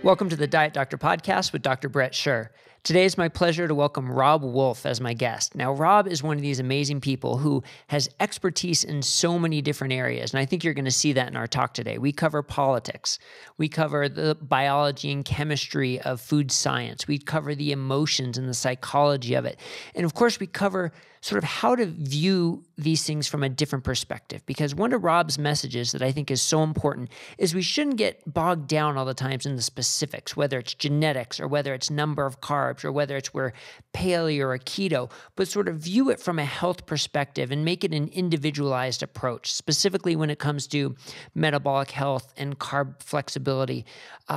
Welcome to the Diet Doctor Podcast with Dr. Brett Scher. Today it's my pleasure to welcome Robb Wolf as my guest. Now, Robb is one of these amazing people who has expertise in so many different areas, and I think you're going to see that in our talk today. We cover politics. We cover the biology and chemistry of food science. We cover the emotions and the psychology of it. And of course, we cover sort of how to view these things from a different perspective, because one of Robb's messages that I think is so important is we shouldn't get bogged down all the times in the specifics, whether it's genetics or whether it's number of carbs or whether it's we're paleo or keto, but sort of view it from a health perspective and make it an individualized approach, specifically when it comes to metabolic health and carb flexibility.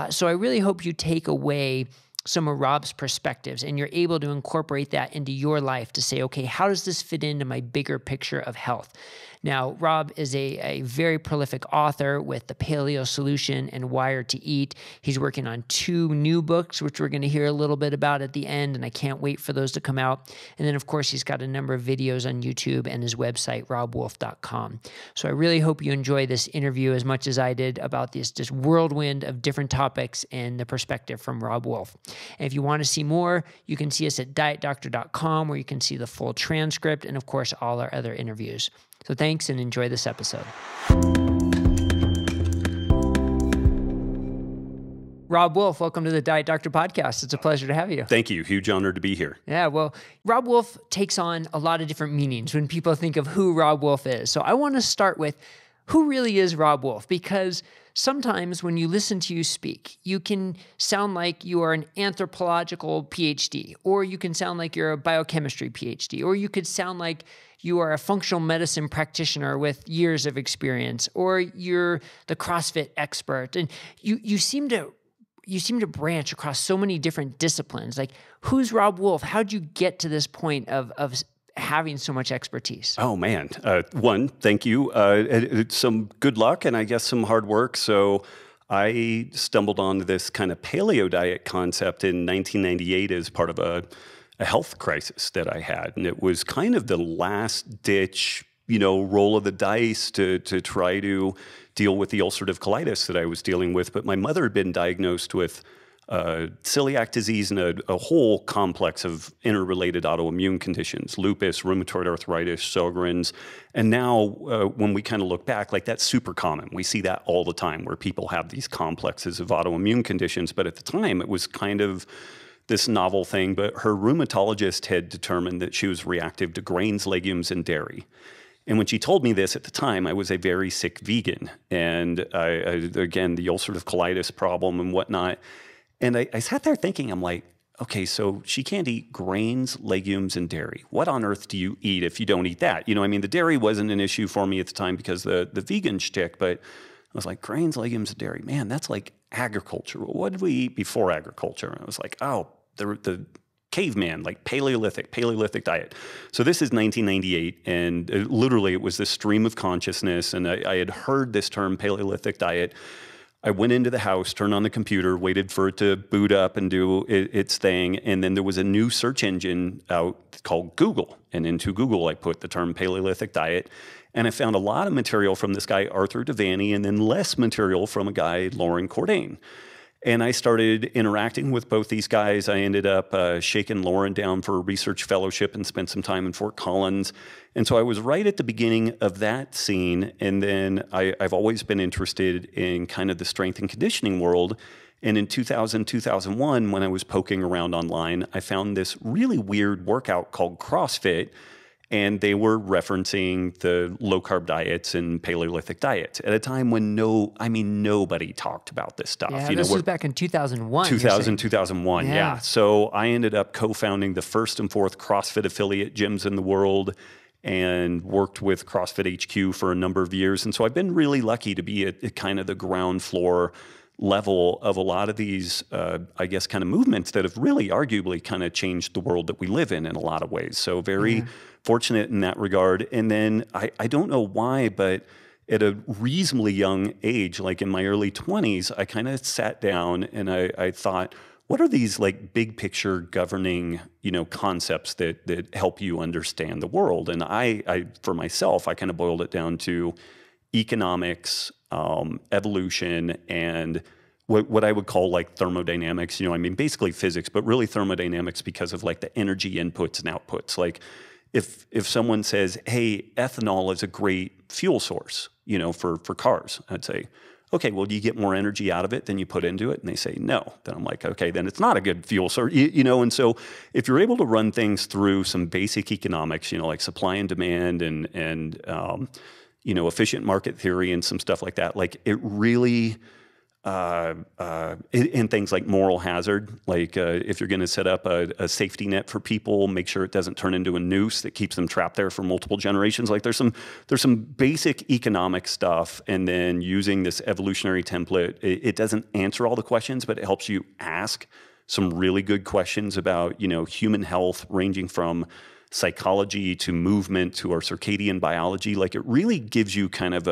So I really hope you take away some of Robb's perspectives and you're able to incorporate that into your life to say, okay, how does this fit into my bigger picture of health? Now, Robb is a very prolific author with The Paleo Solution and Wired to Eat. He's working on 2 new books, which we're going to hear a little bit about at the end, and I can't wait for those to come out. And then, of course, he's got a number of videos on YouTube and his website, robbwolf.com. So I really hope you enjoy this interview as much as I did about this whirlwind of different topics and the perspective from Robb Wolf. And if you want to see more, you can see us at dietdoctor.com, where you can see the full transcript and, of course, all our other interviews. So thanks and enjoy this episode. Robb Wolf, welcome to the Diet Doctor Podcast. It's a pleasure to have you. Thank you. Huge honor to be here. Yeah, well, Robb Wolf takes on a lot of different meanings when people think of who Robb Wolf is. So I want to start with who really is Robb Wolf, because sometimes when you listen to you speak, you can sound like you are an anthropological PhD, or you can sound like you're a biochemistry PhD, or you could sound like you are a functional medicine practitioner with years of experience, or you're the CrossFit expert. And you seem to branch across so many different disciplines. Like, who's Robb Wolf? How'd you get to this point of having so much expertise? Oh, man. One, thank you. Some good luck and I guess some hard work. So I stumbled onto this kind of paleo diet concept in 1998 as part of a health crisis that I had. And it was kind of the last ditch, roll of the dice to try to deal with the ulcerative colitis that I was dealing with. But my mother had been diagnosed with celiac disease and a whole complex of interrelated autoimmune conditions, lupus, rheumatoid arthritis, Sjogren's. And now when we kind of look back, like, that's super common. We see that all the time where people have these complexes of autoimmune conditions. But at the time, it was kind of this novel thing. But her rheumatologist had determined that she was reactive to grains, legumes, and dairy. And when she told me this at the time, I was a very sick vegan. And again, the ulcerative colitis problem and whatnot. And I sat there thinking, I'm like, okay, so she can't eat grains, legumes, and dairy. What on earth do you eat if you don't eat that? The dairy wasn't an issue for me at the time because the vegan shtick, but I was like, grains, legumes, and dairy, man, that's like agriculture. Well, what did we eat before agriculture? And I was like, oh, the caveman, like Paleolithic diet. So this is 1998, and literally it was this stream of consciousness, and I had heard this term Paleolithic diet. I went into the house, turned on the computer, waited for it to boot up and do its thing, and then there was a new search engine out called Google, and into Google I put the term Paleolithic diet, and I found a lot of material from this guy Arthur Devaney, and then less material from a guy Lauren Cordain. And I started interacting with both these guys. I ended up shaking Lauren down for a research fellowship and spent some time in Fort Collins. And so I was right at the beginning of that scene. And then I've always been interested in kind of the strength and conditioning world. And in 2000, 2001, when I was poking around online, I found this really weird workout called CrossFit. And they were referencing the low-carb diets and Paleolithic diets at a time when nobody talked about this stuff. Yeah, this was back in 2001. 2001, yeah. So I ended up co-founding the first and fourth CrossFit affiliate gyms in the world and worked with CrossFit HQ for a number of years. And so I've been really lucky to be at kind of the ground floor level of a lot of these, kind of movements that have really arguably kind of changed the world that we live in a lot of ways. So very fortunate in that regard. And then I don't know why, but at a reasonably young age, like in my early 20s, I kind of sat down and I thought, what are these like big picture governing, concepts that help you understand the world? And I for myself, I kind of boiled it down to economics, evolution, and what I would call like thermodynamics, I mean, basically physics, but really thermodynamics because of like the energy inputs and outputs. Like if someone says, hey, ethanol is a great fuel source, for cars, I'd say, okay, well, do you get more energy out of it than you put into it? And they say no. Then I'm like, okay, then it's not a good fuel source, And so if you're able to run things through some basic economics, like supply and demand and efficient market theory and some stuff like that, like it really, in things like moral hazard, like if you're going to set up a safety net for people, make sure it doesn't turn into a noose that keeps them trapped there for multiple generations. Like there's some basic economic stuff, and then using this evolutionary template, it doesn't answer all the questions, but it helps you ask some really good questions about human health, ranging from psychology to movement to our circadian biology. Like it really gives you kind of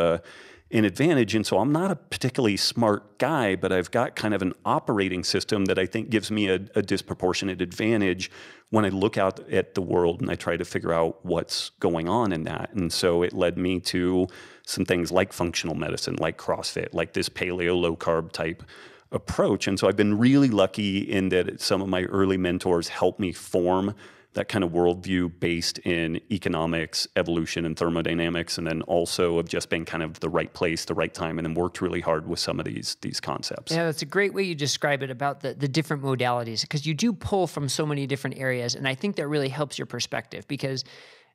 an advantage. And so I'm not a particularly smart guy, but I've got kind of an operating system that I think gives me a disproportionate advantage when I look out at the world and I try to figure out what's going on in that. And so it led me to some things like functional medicine, like CrossFit, like this paleo low carb type approach. And so I've been really lucky in that some of my early mentors helped me form that kind of worldview based in economics, evolution, and thermodynamics, and then also of just being kind of the right place, the right time, and then worked really hard with some of these concepts. Yeah, that's a great way you describe it about the different modalities, because you do pull from so many different areas, and I think that really helps your perspective, because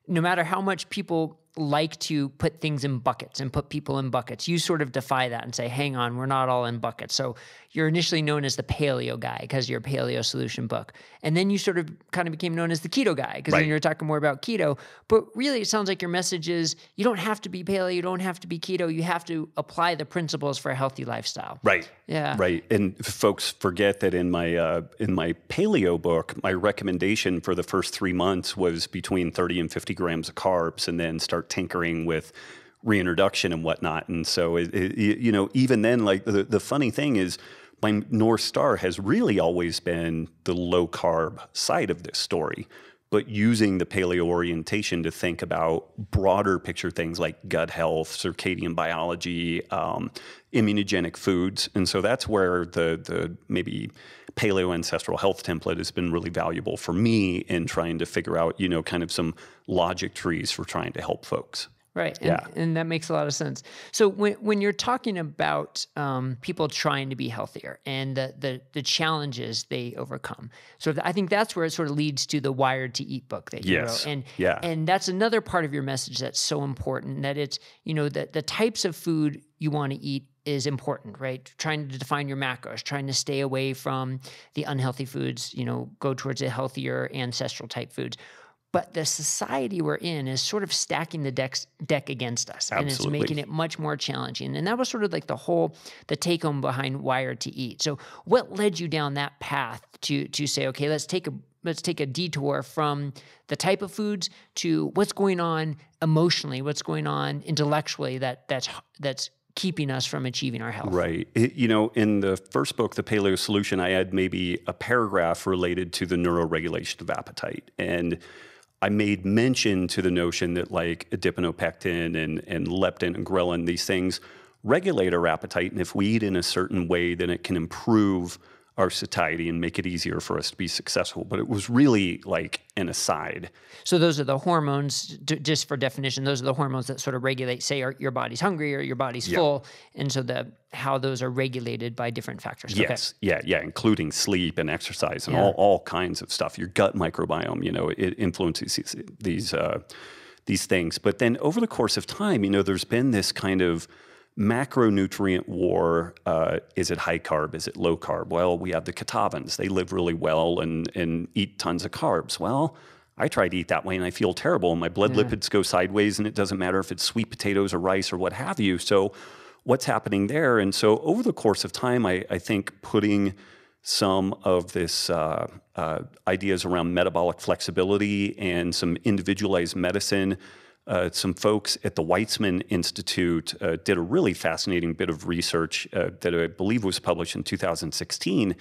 no matter how much people like to put things in buckets and put people in buckets, you sort of defy that and say, hang on, we're not all in buckets. So you're initially known as the Paleo Guy because your Paleo Solution book. And then you sort of kind of became known as the Keto Guy because then you were talking more about keto. But really, it sounds like your message is you don't have to be paleo, you don't have to be keto, you have to apply the principles for a healthy lifestyle. Right. Yeah. Right. And folks forget that in my paleo book, my recommendation for the first 3 months was between 30 and 50 grams of carbs, and then start tinkering with reintroduction and whatnot. And so, even then, like the funny thing is, my North Star has really always been the low carb side of this story, but using the paleo orientation to think about broader picture things like gut health, circadian biology, immunogenic foods. And so that's where the maybe paleo ancestral health template has been really valuable for me in trying to figure out, kind of some logic trees for trying to help folks. Right. And that makes a lot of sense. So when you're talking about people trying to be healthier and the challenges they overcome, so I think that's where it sort of leads to the Wired to Eat book that you wrote. And that's another part of your message that's so important, that it's, the types of food you want to eat is important, right? Trying to define your macros, trying to stay away from the unhealthy foods, go towards the healthier ancestral type foods. But the society we're in is sort of stacking the deck against us. Absolutely. And it's making it much more challenging. And that was sort of like the take home behind Wired to Eat. So what led you down that path to say, okay, let's take a detour from the type of foods to what's going on emotionally, what's going on intellectually that's keeping us from achieving our health. Right. In the first book, The Paleo Solution, I had maybe a paragraph related to the neuroregulation of appetite. And I made mention to the notion that like adiponectin and leptin and ghrelin, these things regulate our appetite. And if we eat in a certain way, then it can improve our satiety and make it easier for us to be successful. But it was really like an aside. So those are the hormones, just for definition, those are the hormones that sort of regulate, say, your body's hungry or your body's full. And so how those are regulated by different factors. Yes. Okay. Yeah. Including sleep and exercise and all kinds of stuff. Your gut microbiome, it influences these things. But then over the course of time, there's been this kind of macronutrient war. Is it high carb? Is it low carb? Well, we have the Catavans. They live really well and eat tons of carbs. Well, I try to eat that way and I feel terrible and my blood lipids go sideways, and it doesn't matter if it's sweet potatoes or rice or what have you. So what's happening there? And so over the course of time, I think putting some of this ideas around metabolic flexibility and some individualized medicine. Some folks at the Weitzman Institute did a really fascinating bit of research that I believe was published in 2016.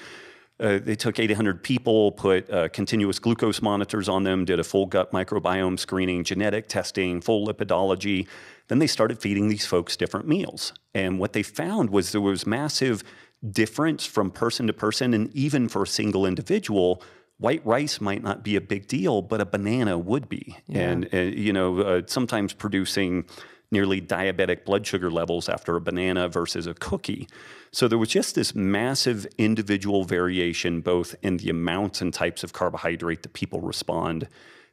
They took 800 people, put continuous glucose monitors on them, did a full gut microbiome screening, genetic testing, full lipidology. Then they started feeding these folks different meals. And what they found was there was massive difference from person to person, and even for a single individual. White rice might not be a big deal, but a banana would be. Yeah. And sometimes producing nearly diabetic blood sugar levels after a banana versus a cookie. So there was just this massive individual variation, both in the amounts and types of carbohydrate that people respond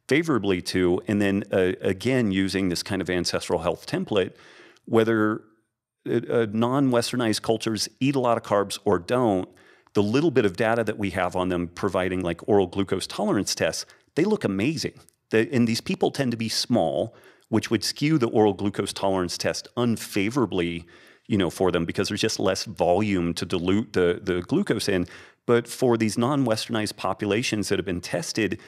favorably to. And then again, using this kind of ancestral health template, whether non-Westernized cultures eat a lot of carbs or don't, the little bit of data that we have on them providing like oral glucose tolerance tests, they look amazing. And these people tend to be small, which would skew the oral glucose tolerance test unfavorably, for them, because there's just less volume to dilute the glucose in. But for these non-Westernized populations that have been tested,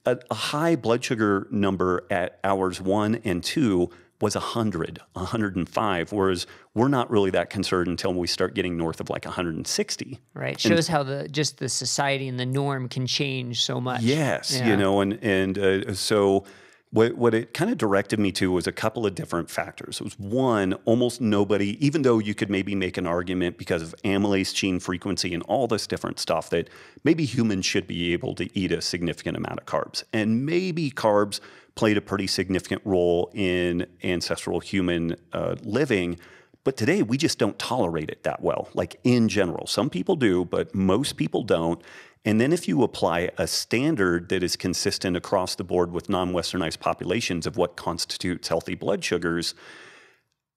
a high blood sugar number at hours 1 and 2 was 100, 105, whereas we're not really that concerned until we start getting north of like 160. Right. Shows how the society and the norm can change so much. Yes, Yeah. So what it kind of directed me to was a couple of different factors. It was one, almost nobody, even though you could maybe make an argument because of amylase gene frequency and all this different stuff, that maybe humans should be able to eat a significant amount of carbs. And maybe carbs played a pretty significant role in ancestral human living. But today, we just don't tolerate it that well, like in general. Some people do, but most people don't. And then if you apply a standard that is consistent across the board with non-Westernized populations of what constitutes healthy blood sugars,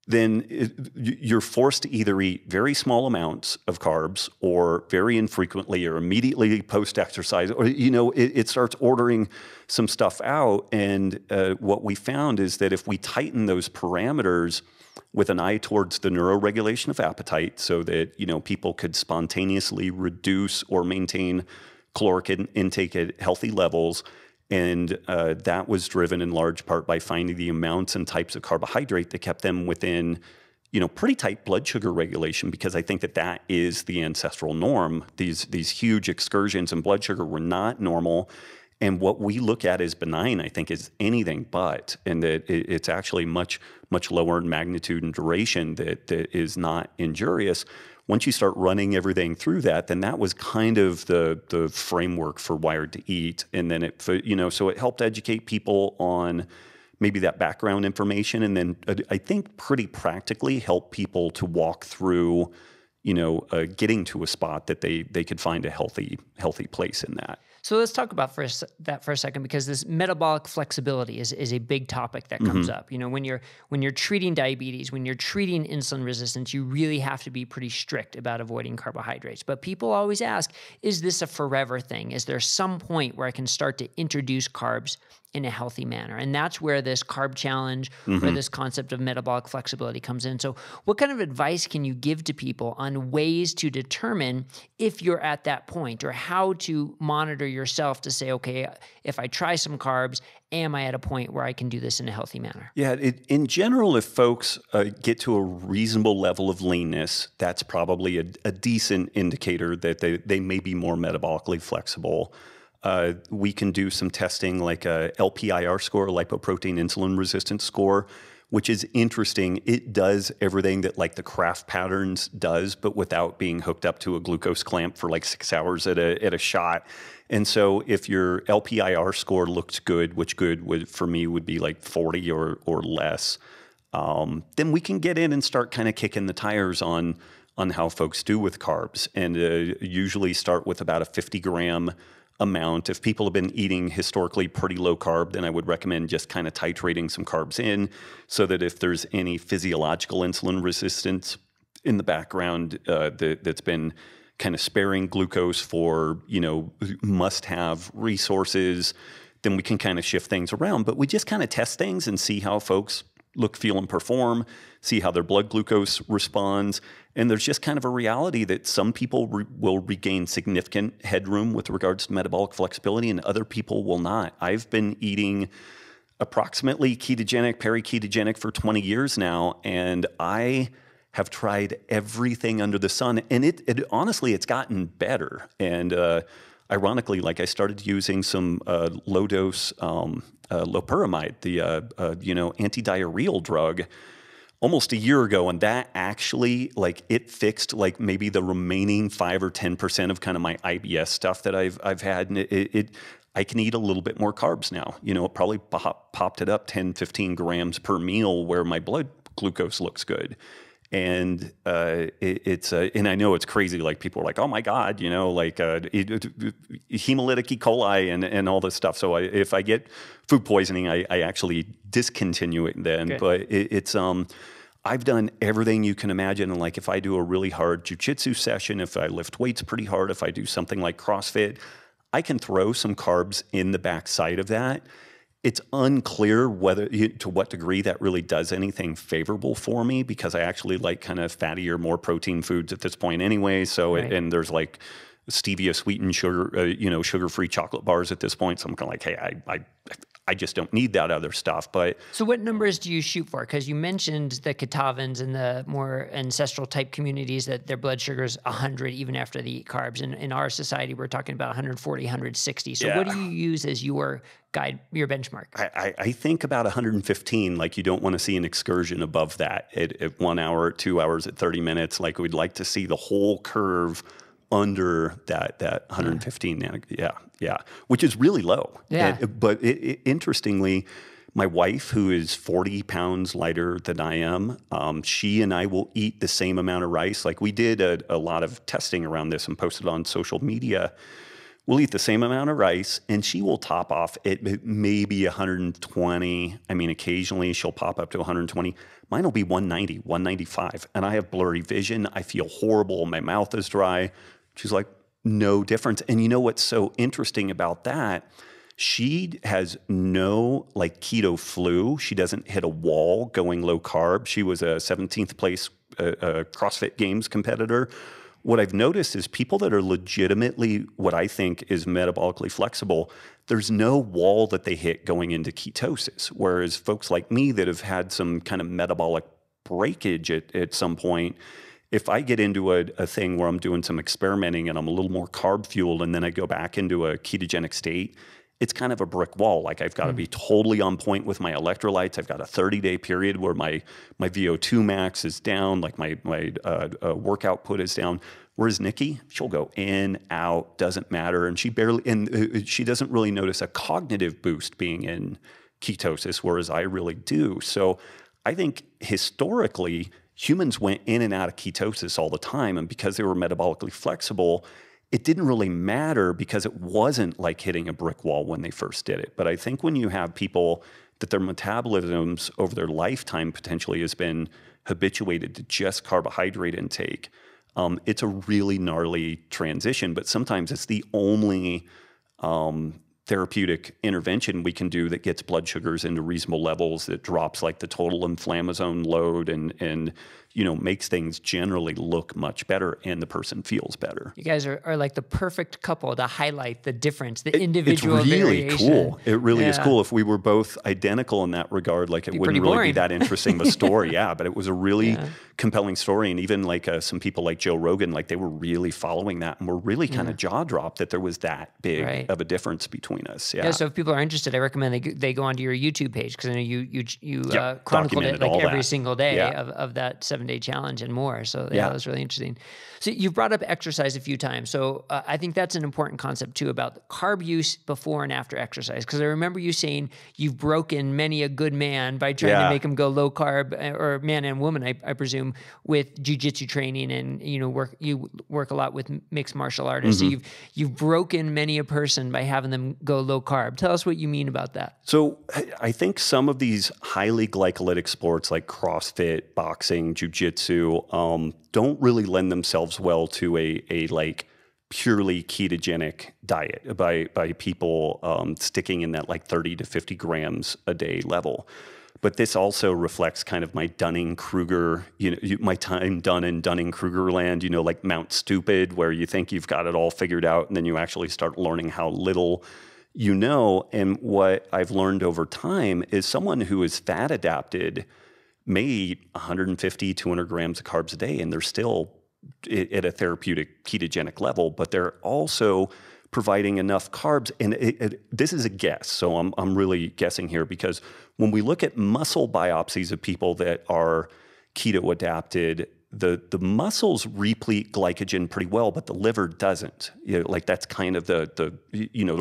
then you're forced to either eat very small amounts of carbs or very infrequently or immediately post-exercise, or, it starts ordering some stuff out. And what we found is that if we tighten those parameters with an eye towards the neuroregulation of appetite, so that people could spontaneously reduce or maintain caloric intake at healthy levels, and that was driven in large part by finding the amounts and types of carbohydrate that kept them within pretty tight blood sugar regulation, because I think that is the ancestral norm. These huge excursions in blood sugar were not normal. And what we look at as benign, I think, is anything but, and that it's actually much, much lower in magnitude and duration that is not injurious. Once you start running everything through that, then that was kind of the framework for Wired to Eat. And then so it helped educate people on maybe that background information. And then I think pretty practically help people to walk through, getting to a spot that they could find a healthy place in that. So let's talk about that for a second, because this metabolic flexibility is a big topic that comes up. When you're treating diabetes, when you're treating insulin resistance, you really have to be pretty strict about avoiding carbohydrates. But people always ask, is this a forever thing? Is there some point where I can start to introduce carbs in a healthy manner? And that's where this carb challenge or this concept of metabolic flexibility comes in. So what kind of advice can you give to people on ways to determine if you're at that point, or how to monitor yourself to say, okay, if I try some carbs, am I at a point where I can do this in a healthy manner? Yeah, in general, if folks get to a reasonable level of leanness, that's probably a decent indicator that they may be more metabolically flexible. We can do some testing like a LPIR score, a lipoprotein insulin resistance score, which is interesting. It does everything that like the Kraft Patterns does, but without being hooked up to a glucose clamp for like 6 hours at a shot. And so if your LPIR score looks good, which for me would be like 40 or less, then we can get in and start kind of kicking the tires on how folks do with carbs, and usually start with about a 50-gram amount. If people have been eating historically pretty low carb, then I would recommend just kind of titrating some carbs in, so that if there's any physiological insulin resistance in the background that's been kind of sparing glucose for, must-have resources, then we can kind of shift things around. But we just kind of test things and see how folks look, feel, and perform, see how their blood glucose responds. And there's just kind of a reality that some people will regain significant headroom with regards to metabolic flexibility, and other people will not. I've been eating approximately ketogenic, peri-ketogenic for 20 years now, and I have tried everything under the sun, and it honestly, it's gotten better. And ironically, like I started using some low-dose loperamide, the anti-diarrheal drug, almost a year ago, and that actually, like, it fixed like maybe the remaining 5 or 10% of kind of my IBS stuff that I've had, and I can eat a little bit more carbs now. You know, it probably popped it up 10, 15 grams per meal, where my blood glucose looks good. And and I know it's crazy. Like, people are like, "Oh my God," you know, like hemolytic E. coli and all this stuff. So if I get food poisoning, I actually discontinue it then. Good. But I've done everything you can imagine. And like, if I do a really hard jujitsu session, if I lift weights pretty hard, if I do something like CrossFit, I can throw some carbs in the backside of that. It's unclear to what degree that really does anything favorable for me, because I actually like kind of fattier, more protein foods at this point anyway. So, Right. and there's like stevia sweetened sugar, sugar-free chocolate bars at this point. So I'm kind of like, hey, I just don't need that other stuff. But So what numbers do you shoot for? Because you mentioned the Katavans and the more ancestral type communities that their blood sugar is 100 even after they eat carbs. And in our society, we're talking about 140, 160. So what do you use as your guide, your benchmark? I think about 115. Like, you don't want to see an excursion above that at 1 hour, 2 hours, at 30 minutes. Like, we'd like to see the whole curve under that 115. Yeah, which is really low. Yeah. But interestingly, my wife, who is 40 pounds lighter than I am, she and I will eat the same amount of rice. Like, we did a lot of testing around this and posted on social media. We'll eat the same amount of rice, and she will top off at maybe 120. I mean, occasionally she'll pop up to 120. Mine will be 190, 195. And I have blurry vision. I feel horrible. My mouth is dry. She's like, no difference. And you know what's so interesting about that? She has no like keto flu. She doesn't hit a wall going low carb. She was a 17th place CrossFit Games competitor. What I've noticed is people that are legitimately what I think is metabolically flexible, there's no wall that they hit going into ketosis. Whereas folks like me that have had some kind of metabolic breakage at some point, if I get into a thing where I'm doing some experimenting and I'm a little more carb fueled and then I go back into a ketogenic state, it's kind of a brick wall. Like, I've got to be totally on point with my electrolytes. I've got a 30-day period where my VO2 max is down, like my work output is down. Whereas Nikki, she'll go in, out, doesn't matter. And she doesn't really notice a cognitive boost being in ketosis, whereas I really do. So I think historically, humans went in and out of ketosis all the time. And because they were metabolically flexible, it didn't really matter, because it wasn't like hitting a brick wall when they first did it. But I think when you have people that their metabolisms over their lifetime potentially has been habituated to just carbohydrate intake, it's a really gnarly transition. But sometimes it's the only therapeutic intervention we can do that gets blood sugars into reasonable levels, that drops like the total inflammasome load and makes things generally look much better, and the person feels better. You guys are like the perfect couple to highlight the difference, the individual It's really variation. cool. It really is cool. If we were both identical in that regard, like, it wouldn't really be that interesting of a story. Yeah, but it was a really compelling story. And even like some people like Joe Rogan, like, they were really following that and were really kind of jaw-dropped that there was that big of a difference between us. Yeah. So if people are interested, I recommend they go onto your YouTube page, because I know you chronicled it documented like all every that. single day of that 7-day challenge and more. So that was really interesting. So you've brought up exercise a few times. So I think that's an important concept too, about carb use before and after exercise. Because I remember you saying you've broken many a good man by trying to make him go low carb, or man and woman, I presume, with jujitsu training, and you work a lot with mixed martial artists. So you've broken many a person by having them go low carb. Tell us what you mean about that. So I think some of these highly glycolytic sports like CrossFit, boxing, jujitsu, don't really lend themselves well to a like purely ketogenic diet by people sticking in that like 30 to 50 grams a day level. But this also reflects kind of my Dunning-Kruger, my time done in Dunning-Kruger land, like Mount Stupid, where you think you've got it all figured out, and then you actually start learning how little you know. And what I've learned over time is someone who is fat adapted may eat 150, 200 grams of carbs a day, and they're still at a therapeutic ketogenic level, but they're also providing enough carbs. And this is a guess, so I'm really guessing here, because when we look at muscle biopsies of people that are keto adapted, the muscles replete glycogen pretty well, but the liver doesn't. Like that's kind of the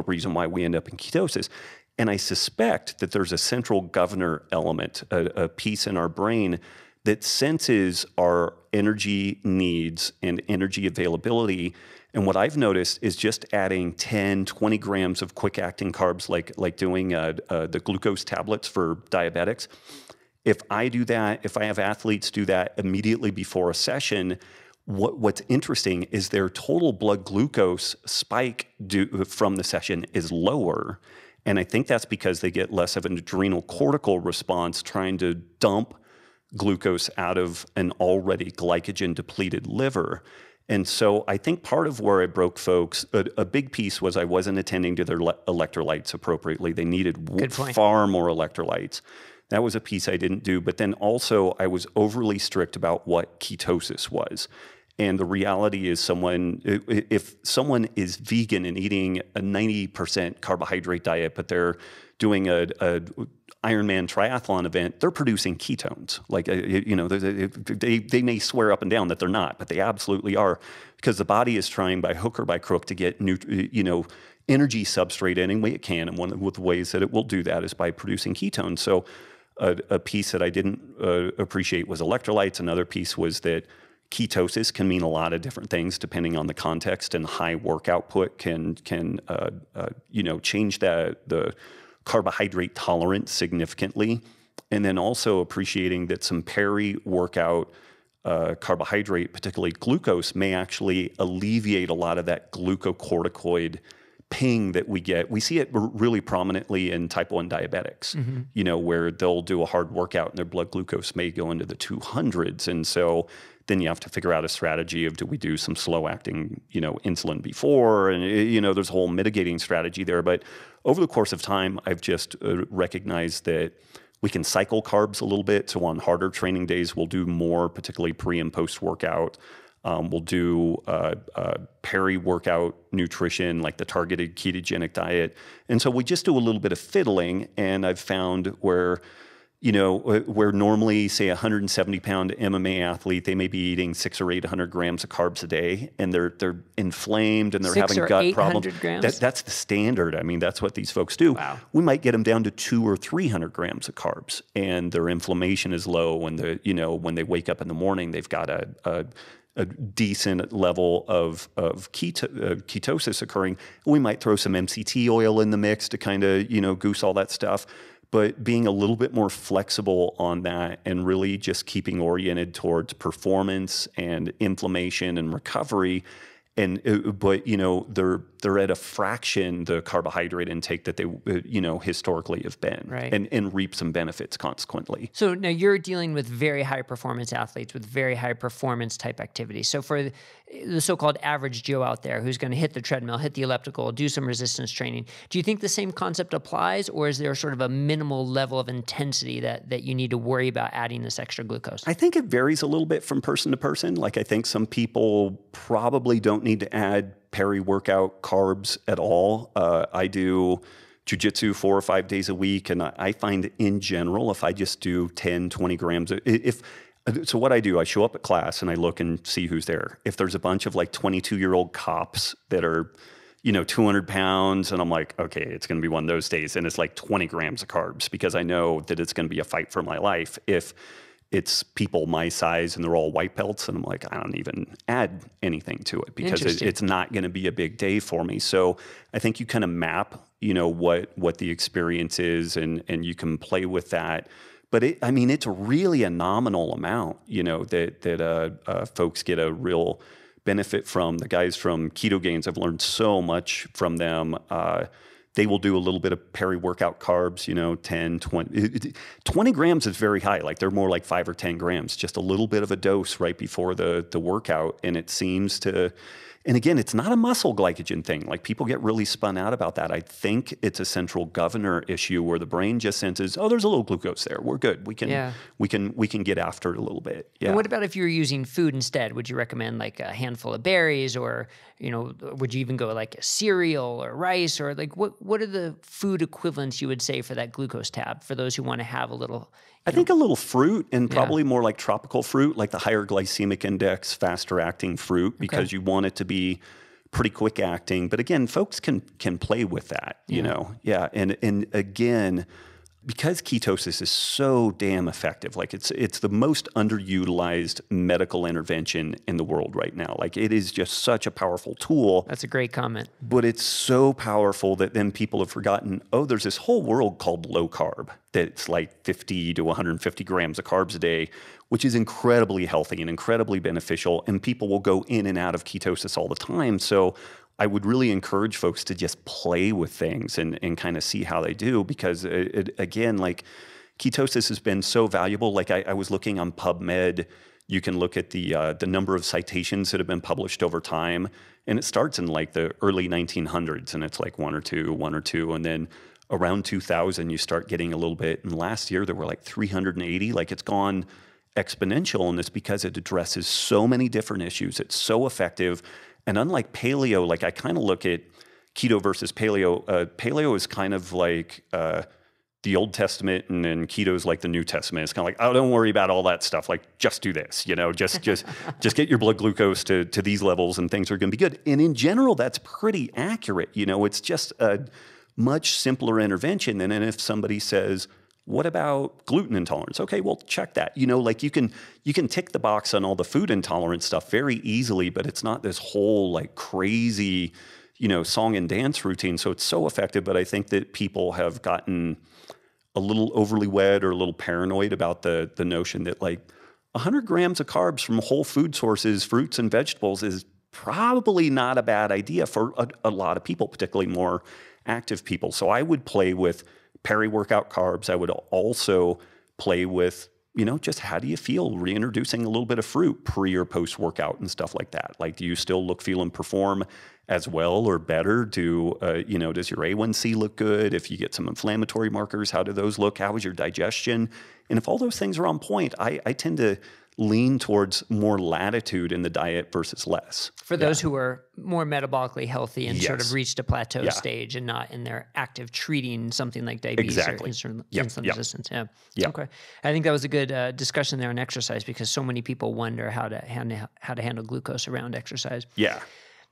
reason why we end up in ketosis. And I suspect that there's a central governor element, a piece in our brain that senses our energy needs and energy availability. And what I've noticed is just adding 10, 20 grams of quick acting carbs, like doing the glucose tablets for diabetics. If I do that, if I have athletes do that immediately before a session, what's interesting is their total blood glucose spike from the session is lower. And I think that's because they get less of an adrenal cortical response trying to dump glucose out of an already glycogen depleted liver. And so I think part of where I broke folks, a big piece was I wasn't attending to their electrolytes appropriately. They needed far more electrolytes. That was a piece I didn't do. But then also I was overly strict about what ketosis was. And the reality is if someone is vegan and eating a 90% carbohydrate diet, but they're doing a Ironman triathlon event, they're producing ketones. Like, they may swear up and down that they're not, but they absolutely are, because the body is trying by hook or by crook to get energy substrate any way it can. And one of the ways that it will do that is by producing ketones. So a piece that I didn't appreciate was electrolytes. Another piece was that ketosis can mean a lot of different things depending on the context, and high work output can change the carbohydrate tolerance significantly. And then also appreciating that some peri-workout carbohydrate, particularly glucose, may actually alleviate a lot of that glucocorticoid ping that we get. We see it really prominently in type 1 diabetics, where they'll do a hard workout and their blood glucose may go into the 200s. And so then you have to figure out a strategy of, do we do some slow acting, insulin before? And, there's a whole mitigating strategy there. But over the course of time, I've just recognized that we can cycle carbs a little bit. So on harder training days, we'll do more, particularly pre and post workout. We'll do peri-workout nutrition, like the targeted ketogenic diet. And so we just do a little bit of fiddling. And I've found where normally, say, a 170-pound MMA athlete, they may be eating 600 or 800 grams of carbs a day, and they're inflamed and they're having gut problems. Grams? That's the standard. I mean, that's what these folks do. Wow. We might get them down to 200 or 300 grams of carbs, and their inflammation is low. And when they wake up in the morning, they've got a decent level of ketosis occurring. We might throw some MCT oil in the mix to kind of goose all that stuff. But being a little bit more flexible on that and really just keeping oriented towards performance and inflammation and recovery. But they're at a fraction the carbohydrate intake that they historically have been, right, and reap some benefits consequently. So now you're dealing with very high performance athletes with very high performance type activities. So for the so-called average Joe out there who's going to hit the treadmill, hit the elliptical, do some resistance training, do you think the same concept applies, or is there sort of a minimal level of intensity that you need to worry about adding this extra glucose? I think it varies a little bit from person to person. Like, I think some people probably don't need to add peri-workout carbs at all. I do jiu-jitsu 4 or 5 days a week, and I find in general, if I just do 10, 20 grams, so what I do, I show up at class and I look and see who's there. If there's a bunch of like 22-year-old cops that are 200 pounds, and I'm like, okay, it's going to be one of those days, and it's like 20 grams of carbs, because I know that it's going to be a fight for my life. If it's people my size and they're all white belts, and I'm like, I don't even add anything to it, because it's not going to be a big day for me. So I think you kind of map, what the experience is, and you can play with that. But it's really a nominal amount, that folks get a real benefit from. The guys from Keto Gains, I've learned so much from them. They will do a little bit of peri-workout carbs, 10, 20 grams is very high. Like, they're more like 5 or 10 grams, just a little bit of a dose right before the workout. And it seems to, and again, it's not a muscle glycogen thing. Like, people get really spun out about that. I think it's a central governor issue where the brain just senses, oh, there's a little glucose there. We're good. We can get after it a little bit. Yeah. And what about if you're using food instead? Would you recommend like a handful of berries, or would you even go like a cereal or rice, or like what what are the food equivalents you would say for that glucose tab for those who want to have a little? I think a little fruit, and probably more like tropical fruit, like the higher glycemic index, faster acting fruit, because you want it to be pretty quick acting. But again, folks can play with that, you know? Yeah. And again, because ketosis is so damn effective, like it's the most underutilized medical intervention in the world right now. Like it is just such a powerful tool. That's a great comment. But it's so powerful that then people have forgotten, oh, there's this whole world called low carb that's like 50 to 150 grams of carbs a day, which is incredibly healthy and incredibly beneficial. And people will go in and out of ketosis all the time. So I would really encourage folks to just play with things and kind of see how they do, because again, like ketosis has been so valuable. Like I was looking on PubMed, you can look at the number of citations that have been published over time, and it starts in like the early 1900s, and it's like one or two, and then around 2000 you start getting a little bit. And last year there were like 380. Like it's gone exponential, and it's because it addresses so many different issues. It's so effective. And unlike paleo, like I kind of look at keto versus paleo. Paleo is kind of like the Old Testament, and then keto is like the New Testament. It's kind of like, oh, don't worry about all that stuff. Like, just do this, you know, just get your blood glucose to these levels, and things are going to be good. And in general, that's pretty accurate. You know, it's just a much simpler intervention than if somebody says, what about gluten intolerance? Okay, well, check that. You know, like you can tick the box on all the food intolerance stuff very easily, but it's not this whole like crazy, you know, song and dance routine. So it's so effective, but I think that people have gotten a little overly wed or a little paranoid about the notion that like 100 grams of carbs from whole food sources, fruits and vegetables, is probably not a bad idea for a lot of people, particularly more active people. So I would play with peri-workout carbs. I would also play with, you know, just how do you feel reintroducing a little bit of fruit pre or post workout and stuff like that. Like, do you still look, feel, and perform as well or better? Do, you know, does your A1C look good? If you get some inflammatory markers, how do those look? How is your digestion? And if all those things are on point, I tend to lean towards more latitude in the diet versus less. For those who are more metabolically healthy and sort of reached a plateau stage and not in their active treating something like diabetes or insulin resistance. Yeah. Okay. I think that was a good discussion there on exercise, because so many people wonder how to handle glucose around exercise. Yeah.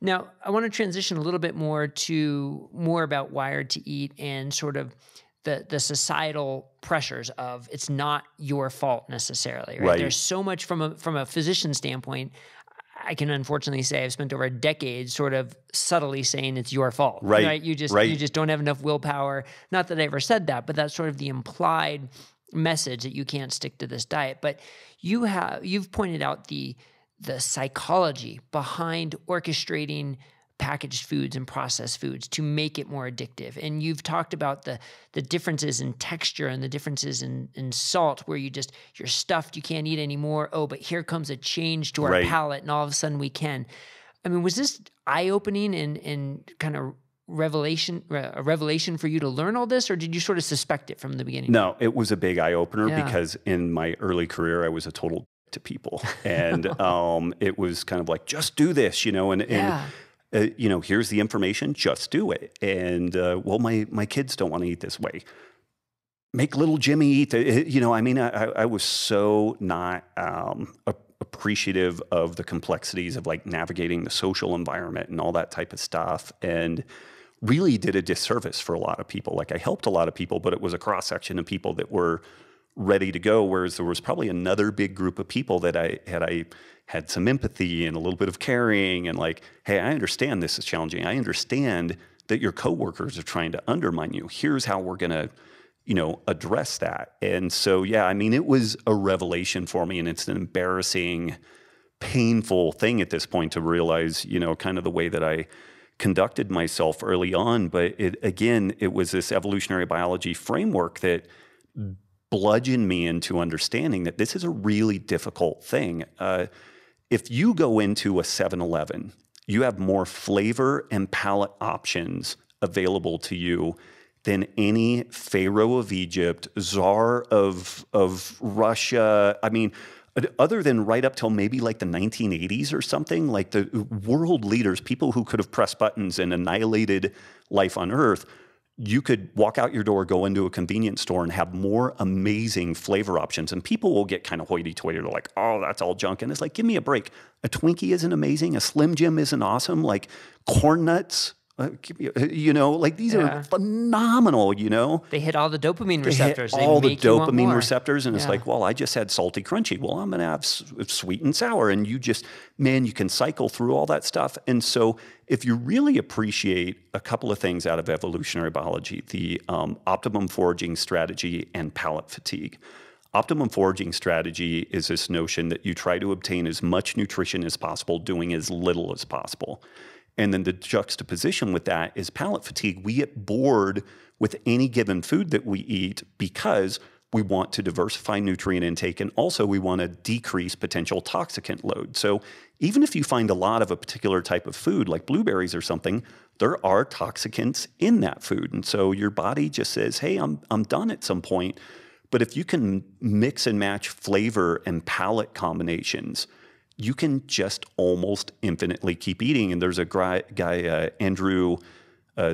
Now, I want to transition a little bit more about Wired to Eat and sort of the societal pressures of it's not your fault necessarily, right? There's so much from a physician standpoint. I can unfortunately say I've spent over a decade sort of subtly saying it's your fault, right? You just don't have enough willpower. Not that I ever said that, but that's sort of the implied message that you can't stick to this diet. But you've pointed out the psychology behind orchestrating packaged foods and processed foods to make it more addictive. And you've talked about the differences in texture and the differences in salt, where you're stuffed, you can't eat anymore. Oh, but here comes a change to our palate, and all of a sudden we can. I mean, was this eye-opening and kind of a revelation for you to learn all this, or did you sort of suspect it from the beginning? No, it was a big eye-opener because in my early career, I was a total to people. And it was kind of like, just do this, you know, and you know, here's the information, just do it. And, well, my kids don't want to eat this way. Make little Jimmy eat, you know, I mean, I was so not appreciative of the complexities of like navigating the social environment and all that type of stuff, and really did a disservice for a lot of people. Like I helped a lot of people, but it was a cross-section of people that were ready to go, whereas there was probably another big group of people that I had some empathy and a little bit of caring, and like, hey, I understand this is challenging. I understand that your coworkers are trying to undermine you. Here's how we're going to, you know, address that. And so, yeah, I mean, it was a revelation for me, and it's an embarrassing, painful thing at this point to realize, you know, kind of the way that I conducted myself early on. But it was this evolutionary biology framework that bludgeoned me into understanding that this is a really difficult thing. If you go into a 7-Eleven, you have more flavor and palate options available to you than any pharaoh of Egypt, czar of Russia. I mean, other than right up till maybe like the 1980s or something, like the world leaders, people who could have pressed buttons and annihilated life on Earth, you could walk out your door, go into a convenience store and have more amazing flavor options. And people will get kind of hoity-toity. They're like, oh, that's all junk. And it's like, give me a break. A Twinkie isn't amazing. A Slim Jim isn't awesome. Like corn nuts, like these are phenomenal, They hit all the dopamine receptors. They hit all the dopamine receptors. And it's like, well, I just had salty crunchy. Well, I'm going to have sweet and sour. And you can cycle through all that stuff. And so if you really appreciate a couple of things out of evolutionary biology, the optimum foraging strategy and palate fatigue. Optimum foraging strategy is this notion that you try to obtain as much nutrition as possible, doing as little as possible. And then the juxtaposition with that is palate fatigue. We get bored with any given food that we eat because we want to diversify nutrient intake, and also we want to decrease potential toxicant load. So even if you find a lot of a particular type of food, like blueberries or something, there are toxicants in that food. And so your body just says, hey, I'm done at some point. But if you can mix and match flavor and palate combinations, you can just almost infinitely keep eating. And there's a guy Andrew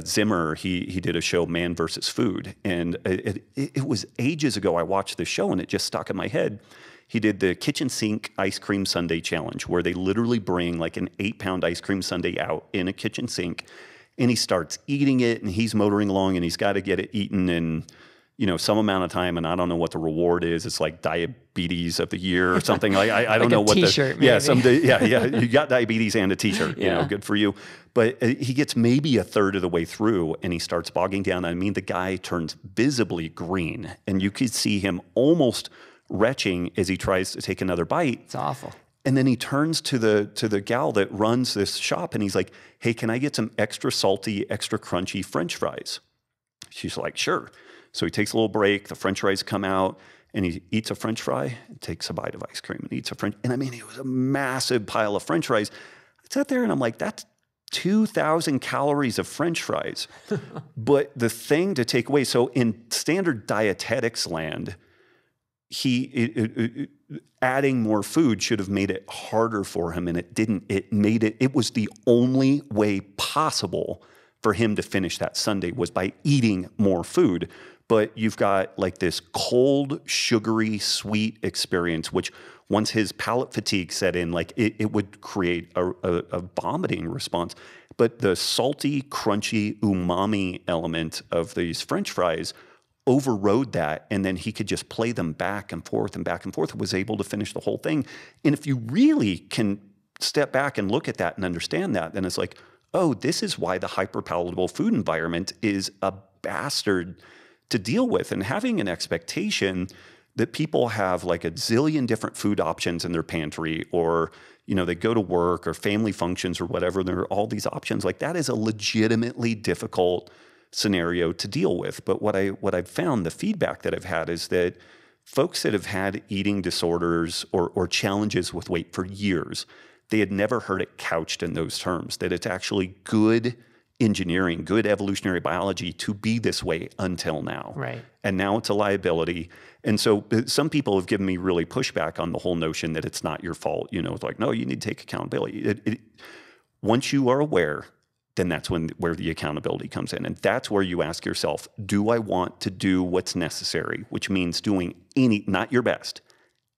Zimmer, he did a show, Man versus Food. And it was ages ago I watched this show and it just stuck in my head. He did the kitchen sink ice cream sundae challenge, where they literally bring like an 8-pound ice cream sundae out in a kitchen sink, and he starts eating it, and he's motoring along, and he's got to get it eaten in some amount of time, and I don't know what the reward is. It's like diabetes of the year or something. Like I don't know what t-shirt, maybe. You got diabetes and a t-shirt. Good for you. But he gets maybe a third of the way through, and he starts bogging down. I mean, the guy turns visibly green, and you could see him almost retching as he tries to take another bite. It's awful. And then he turns to the gal that runs this shop, and he's like, "Hey, can I get some extra salty, extra crunchy French fries?" She's like, "Sure." So he takes a little break, the French fries come out, and he eats a French fry, and takes a bite of ice cream, and eats a French, and I mean, it was a massive pile of French fries. I sat there and I'm like, that's 2,000 calories of French fries. But the thing to take away, so in standard dietetics land, adding more food should have made it harder for him, and it didn't. It was the only way possible for him to finish that sundae was by eating more food. But you've got like this cold, sugary, sweet experience, which once his palate fatigue set in, like it would create a vomiting response. But the salty, crunchy, umami element of these French fries overrode that, and then he could just play them back and forth and back and forth, was able to finish the whole thing. And if you really can step back and look at that and understand that, then it's like, oh, this is why the hyperpalatable food environment is a bastard to deal with. And having an expectation that people have like a zillion different food options in their pantry, or they go to work or family functions or whatever, there are all these options, like that is a legitimately difficult scenario to deal with. But what I've found, the feedback that I've had, is that folks that have had eating disorders or challenges with weight for years, they had never heard it couched in those terms, that it's actually good engineering, good evolutionary biology to be this way until now. Right. And now it's a liability. And so some people have given me really pushback on the whole notion that it's not your fault. It's like, no, you need to take accountability. Once you are aware, then that's where the accountability comes in. And that's where you ask yourself, do I want to do what's necessary? Which means doing not your best,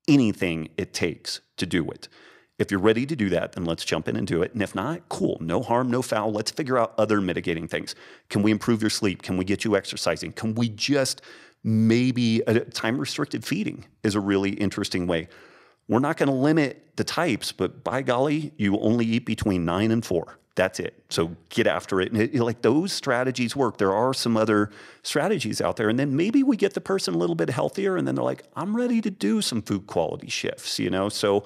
anything it takes to do it. If you're ready to do that, then let's jump in and do it. And if not, cool, no harm, no foul. Let's figure out other mitigating things. Can we improve your sleep? Can we get you exercising? Can we just maybe time-restricted feeding is a really interesting way. We're not going to limit the types, but by golly, you only eat between 9 and 4. That's it. So get after it. And like those strategies work. There are some other strategies out there. And then maybe we get the person a little bit healthier, and then they're like, I'm ready to do some food quality shifts, So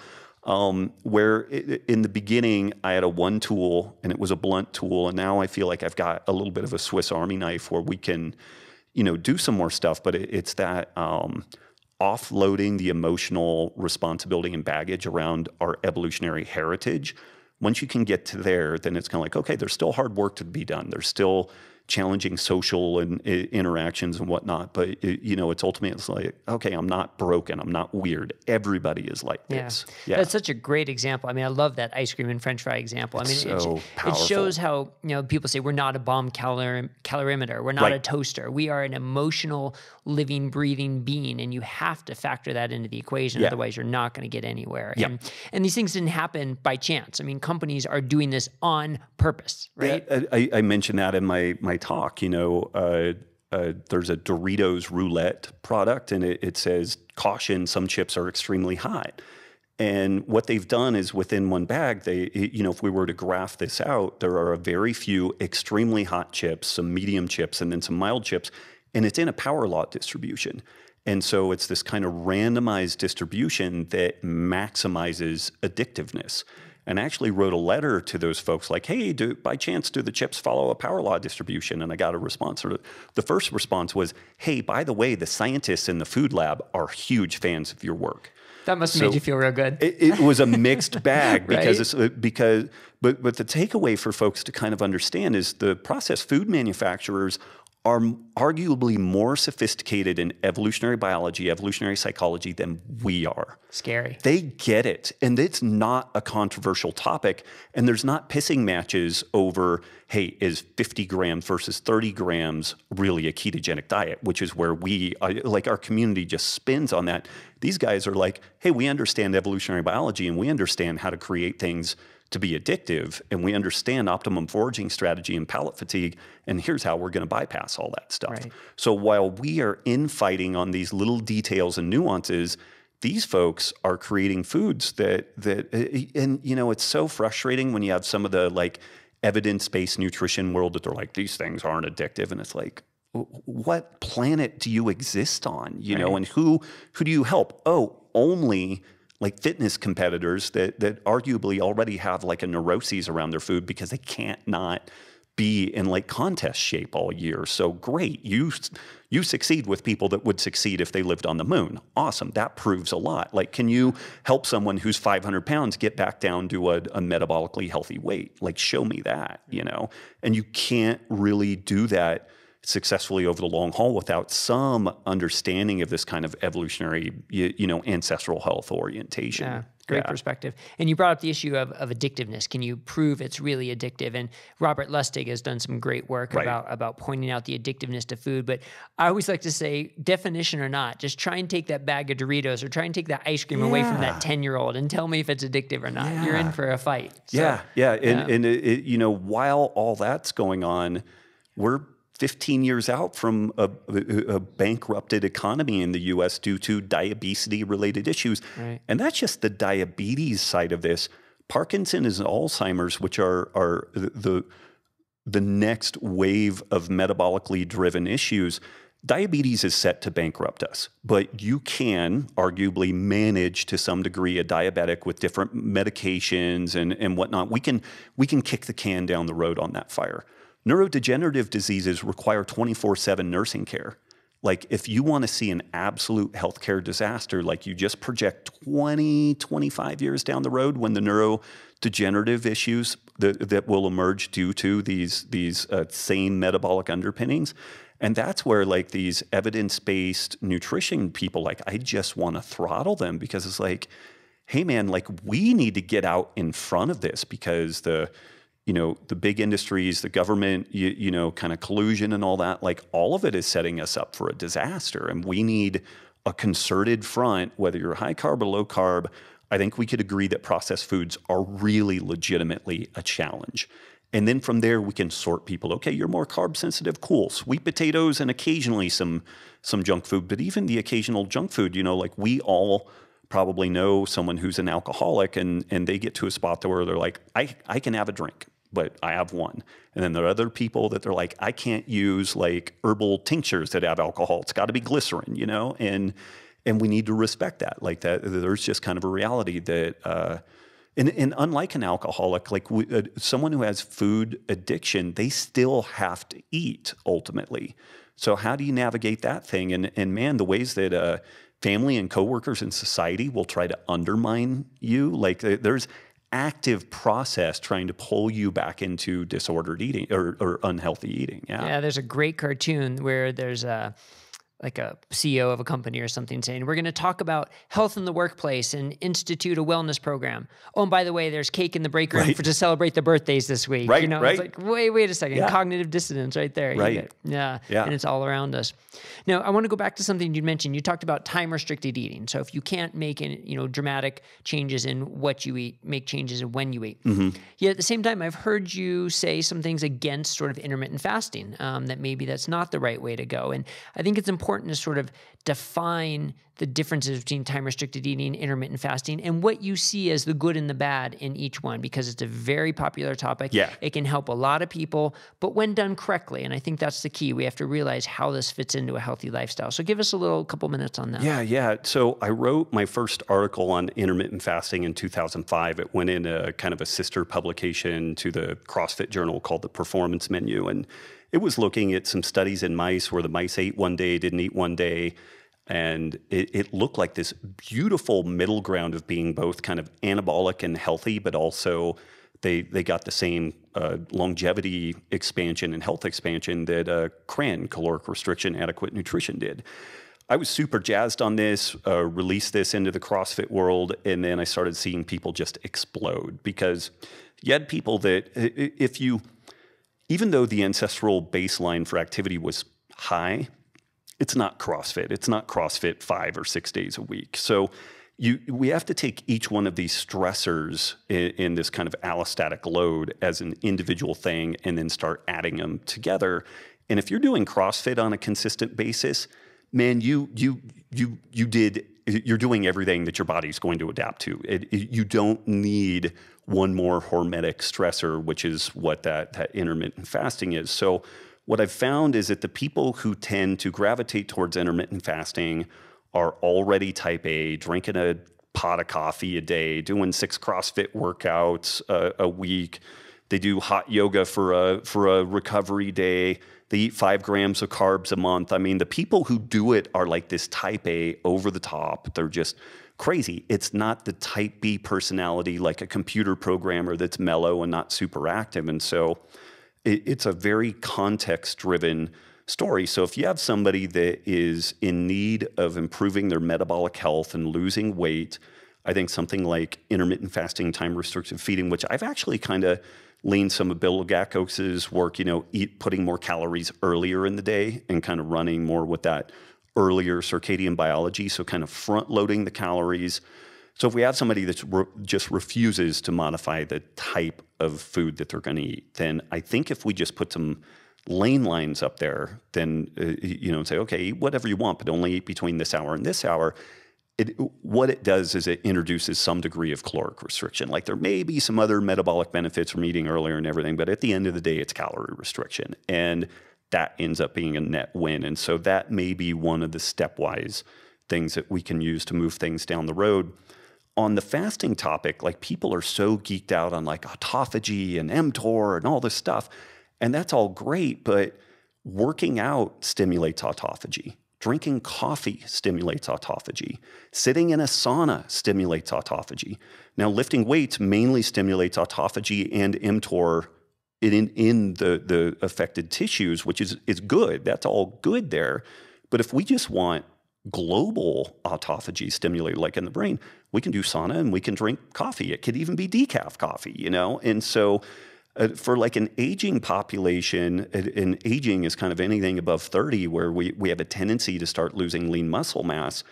where in the beginning I had a one tool and it was a blunt tool, and now I feel like I've got a little bit of a Swiss Army knife where we can, do some more stuff. But it's that offloading the emotional responsibility and baggage around our evolutionary heritage. Once you can get to there, then it's kind of like, okay, there's still hard work to be done. There's still challenging social and interactions and whatnot. But it's ultimately, it's like, okay, I'm not broken. I'm not weird. Everybody is like this. Yeah. That's such a great example. I mean, I love that ice cream and French fry example. It's I mean, so it powerful. shows how, people say we're not a bomb calorimeter. We're not a toaster. We are an emotional, living, breathing being. And you have to factor that into the equation. Otherwise, you're not going to get anywhere. Yeah. And these things didn't happen by chance. I mean, companies are doing this on purpose, right? Yeah, I mentioned that in my talk. There's a Doritos roulette product, and it says, caution, some chips are extremely hot. And what they've done is within one bag, if we were to graph this out, there are a very few extremely hot chips, some medium chips, and then some mild chips, and it's in a power law distribution. And so it's this kind of randomized distribution that maximizes addictiveness. And I actually wrote a letter to those folks like, hey, by chance, do the chips follow a power law distribution? And I got a response. The first response was, hey, by the way, the scientists in the food lab are huge fans of your work. That must have made you feel real good. It was a mixed bag because right? but the takeaway for folks to kind of understand is the processed food manufacturers are arguably more sophisticated in evolutionary biology, evolutionary psychology than we are. Scary. They get it. And it's not a controversial topic. And there's not pissing matches over, hey, is 50 grams versus 30 grams really a ketogenic diet, which is where our community just spins on that. These guys are like, hey, we understand evolutionary biology and we understand how to create things to be addictive, and we understand optimum foraging strategy and palate fatigue, and here's how we're going to bypass all that stuff. Right. So while we are infighting on these little details and nuances, these folks are creating foods that it's so frustrating when you have some of the evidence-based nutrition world that they're like, these things aren't addictive, and it's like, what planet do you exist on? And who do you help? Oh, only fitness competitors that arguably already have a neuroses around their food because they can't not be in contest shape all year. So great, you succeed with people that would succeed if they lived on the moon. Awesome, that proves a lot. Can you help someone who's 500 pounds get back down to a metabolically healthy weight? Show me that, And you can't really do that successfully over the long haul without some understanding of this kind of evolutionary, ancestral health orientation. Yeah, great perspective. And you brought up the issue of addictiveness. Can you prove it's really addictive? And Robert Lustig has done some great work about pointing out the addictiveness to food. But I always like to say, definition or not, just try and take that bag of Doritos or try and take that ice cream away from that 10-year-old and tell me if it's addictive or not. You're in for a fight. So, And while all that's going on, we're 15 years out from a bankrupted economy in the U.S. due to diabetes-related issues. Right. And that's just the diabetes side of this. Parkinson's and Alzheimer's, which are the next wave of metabolically driven issues, diabetes is set to bankrupt us. But you can arguably manage to some degree a diabetic with different medications and whatnot. We can kick the can down the road on that fire. Neurodegenerative diseases require 24/7 nursing care. If you want to see an absolute healthcare disaster, you just project 20, 25 years down the road when the neurodegenerative issues that will emerge due to these same metabolic underpinnings. And that's where these evidence-based nutrition people, I just want to throttle them because it's hey man, we need to get out in front of this because the big industries, the government, kind of collusion and all that, all of it is setting us up for a disaster. And we need a concerted front, whether you're high carb or low carb. I think we could agree that processed foods are really legitimately a challenge. And then from there, we can sort people. Okay, you're more carb sensitive, cool. Sweet potatoes and occasionally some junk food, but even the occasional junk food, we all probably know someone who's an alcoholic and they get to a spot where they're like, I can have a drink, but I have one. And then there are other people that they're like, I can't use herbal tinctures that have alcohol. It's got to be glycerin, and we need to respect that. There's just kind of a reality that, and unlike an alcoholic, someone who has food addiction, they still have to eat ultimately. So how do you navigate that thing? And man, the ways that family and coworkers and society will try to undermine you, there's active process trying to pull you back into disordered eating or unhealthy eating. Yeah, there's a great cartoon where there's like a CEO of a company or something saying, we're going to talk about health in the workplace and institute a wellness program. Oh, and by the way, there's cake in the break room to celebrate the birthdays this week. Right, It's like, wait a second. Yeah. Cognitive dissonance right there. Right. Yeah. And it's all around us. Now, I want to go back to something you mentioned. You talked about time-restricted eating. So if you can't make any, dramatic changes in what you eat, make changes in when you eat. Yet at the same time, I've heard you say some things against sort of intermittent fasting, that maybe that's not the right way to go. And I think it's important to sort of define the differences between time-restricted eating, intermittent fasting, and what you see as the good and the bad in each one, because it's a very popular topic. Yeah. It can help a lot of people, but when done correctly, and I think that's the key, we have to realize how this fits into a healthy lifestyle. So give us a couple minutes on that. Yeah. So I wrote my first article on intermittent fasting in 2005. It went in a kind of a sister publication to the CrossFit journal called The Performance Menu. And it was looking at some studies in mice where the mice ate one day, didn't eat one day. And it looked like this beautiful middle ground of being both kind of anabolic and healthy, but also they got the same longevity expansion and health expansion that CRAN, caloric restriction, adequate nutrition, did. I was super jazzed on this, released this into the CrossFit world, and then I started seeing people just explode, because you had people that even though the ancestral baseline for activity was high, it's not CrossFit. It's not CrossFit 5 or 6 days a week. So we have to take each one of these stressors in this kind of allostatic load as an individual thing and then start adding them together. And if you're doing CrossFit on a consistent basis, man, you're doing everything that your body's going to adapt to. You don't need one more hormetic stressor, which is what that intermittent fasting is. So what I've found is that the people who tend to gravitate towards intermittent fasting are already type A, drinking a pot of coffee a day, doing 6 CrossFit workouts a week. They do hot yoga for a recovery day. They eat 5 grams of carbs a month. I mean, the people who do it are like this type A, over the top. They're just crazy. It's not the type B personality like a computer programmer that's mellow and not super active. And so it's a very context-driven story. So if you have somebody that is in need of improving their metabolic health and losing weight, I think something like intermittent fasting, time-restricted feeding, which I've actually kind of leaned some of Bill Gakos's work, putting more calories earlier in the day and kind of running more with that earlier circadian biology, so kind of front-loading the calories. So if we have somebody that just refuses to modify the type of food that they're going to eat, then I think if we just put some lane lines up there, then, and say, okay, eat whatever you want, but only eat between this hour and this hour, what it does is it introduces some degree of caloric restriction. Like there may be some other metabolic benefits from eating earlier and everything, but at the end of the day, it's calorie restriction. And that ends up being a net win. And so that may be one of the stepwise things that we can use to move things down the road. On the fasting topic, like people are so geeked out on like autophagy and mTOR and all this stuff. And that's all great, but working out stimulates autophagy. Drinking coffee stimulates autophagy. Sitting in a sauna stimulates autophagy. Now, lifting weights mainly stimulates autophagy and mTOR in the affected tissues, which is good. That's all good there. But if we just want global autophagy stimulated, like in the brain, we can do sauna and we can drink coffee. It could even be decaf coffee, And so for like an aging population, and aging is kind of anything above 30, where we have a tendency to start losing lean muscle mass,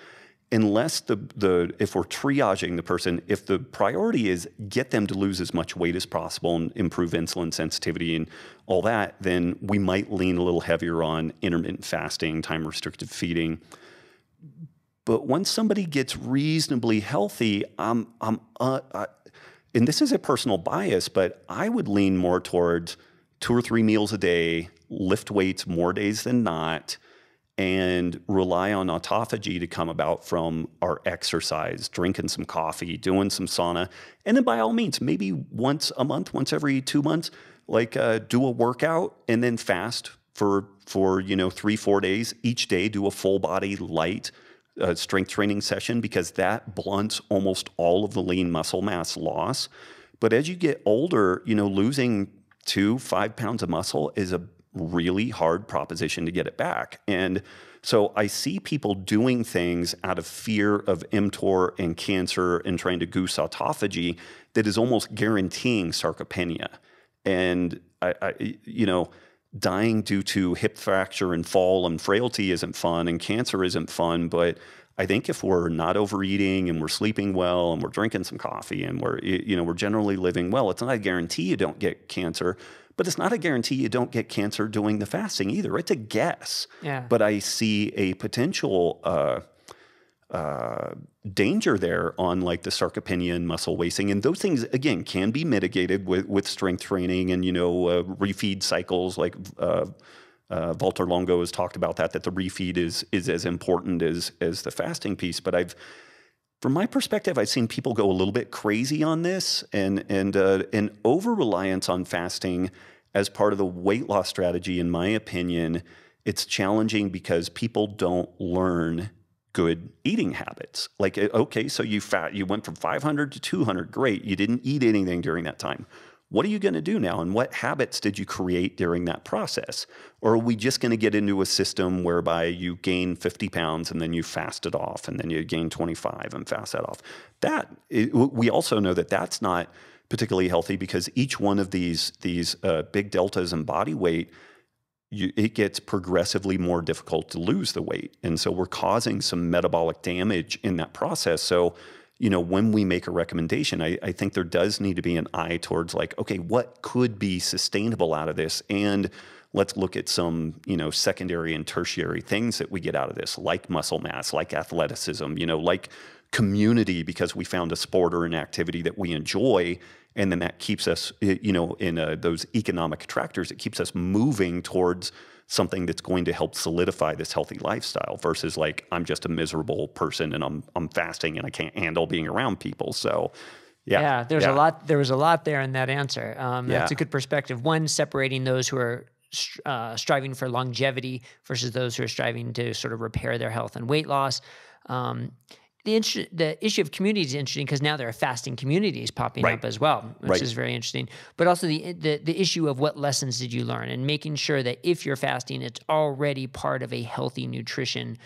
unless if we're triaging the person, if the priority is get them to lose as much weight as possible and improve insulin sensitivity and all that, then we might lean a little heavier on intermittent fasting, time-restricted feeding. But once somebody gets reasonably healthy, and this is a personal bias, but I would lean more towards 2 or 3 meals a day, lift weights more days than not, and rely on autophagy to come about from our exercise, drinking some coffee, doing some sauna. And then by all means, maybe once a month, once every 2 months, do a workout and then fast for 3-4 days. Each day, do a full body light strength training session, because that blunts almost all of the lean muscle mass loss. But as you get older, losing 2-5 pounds of muscle is a really hard proposition to get it back. And so I see people doing things out of fear of mTOR and cancer and trying to goose autophagy that is almost guaranteeing sarcopenia. And dying due to hip fracture and fall and frailty isn't fun, and cancer isn't fun. But I think if we're not overeating and we're sleeping well and we're drinking some coffee and we're generally living well, it's not a guarantee you don't get cancer. But it's not a guarantee you don't get cancer doing the fasting either. It's a guess. Yeah. But I see a potential danger there on like the sarcopenia and muscle wasting. And those things, again, can be mitigated with strength training and, refeed cycles. Like Walter Longo has talked about that the refeed is as important as the fasting piece. But from my perspective, I've seen people go a little bit crazy on this and an over-reliance on fasting as part of the weight loss strategy. In my opinion, it's challenging because people don't learn good eating habits. Like, okay, so you went from 500 to 200, great. You didn't eat anything during that time. What are you going to do now? And what habits did you create during that process? Or are we just going to get into a system whereby you gain 50 pounds and then you fast it off and then you gain 25 and fast that off? We also know that that's not particularly healthy because each one of these big deltas in body weight, it gets progressively more difficult to lose the weight. And so we're causing some metabolic damage in that process. So when we make a recommendation, I think there does need to be an eye towards like, okay, what could be sustainable out of this? And let's look at some, secondary and tertiary things that we get out of this, like muscle mass, like athleticism, like community, because we found a sport or an activity that we enjoy. And then that keeps us, in those economic attractors, it keeps us moving towards something that's going to help solidify this healthy lifestyle versus like, I'm just a miserable person and I'm fasting and I can't handle being around people. So yeah, there was a lot there in that answer. That's a good perspective. One, separating those who are striving for longevity versus those who are striving to sort of repair their health and weight loss. The issue of community is interesting because now there are fasting communities popping up as well, which is very interesting. But also the issue of what lessons did you learn and making sure that if you're fasting, it's already part of a healthy nutrition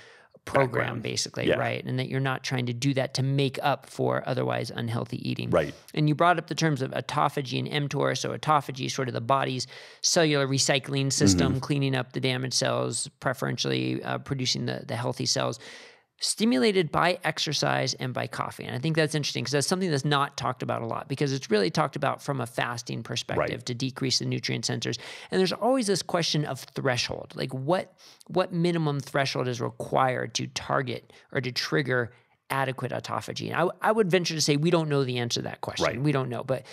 program, basically, right? And that you're not trying to do that to make up for otherwise unhealthy eating. Right. And you brought up the terms of autophagy and mTOR. So autophagy is sort of the body's cellular recycling system, cleaning up the damaged cells, preferentially producing the healthy cells, stimulated by exercise and by coffee. And I think that's interesting because that's something that's not talked about a lot because it's really talked about from a fasting perspective to decrease the nutrient sensors. And there's always this question of threshold, like what minimum threshold is required to target or to trigger adequate autophagy. And I would venture to say we don't know the answer to that question. Right. We don't know, but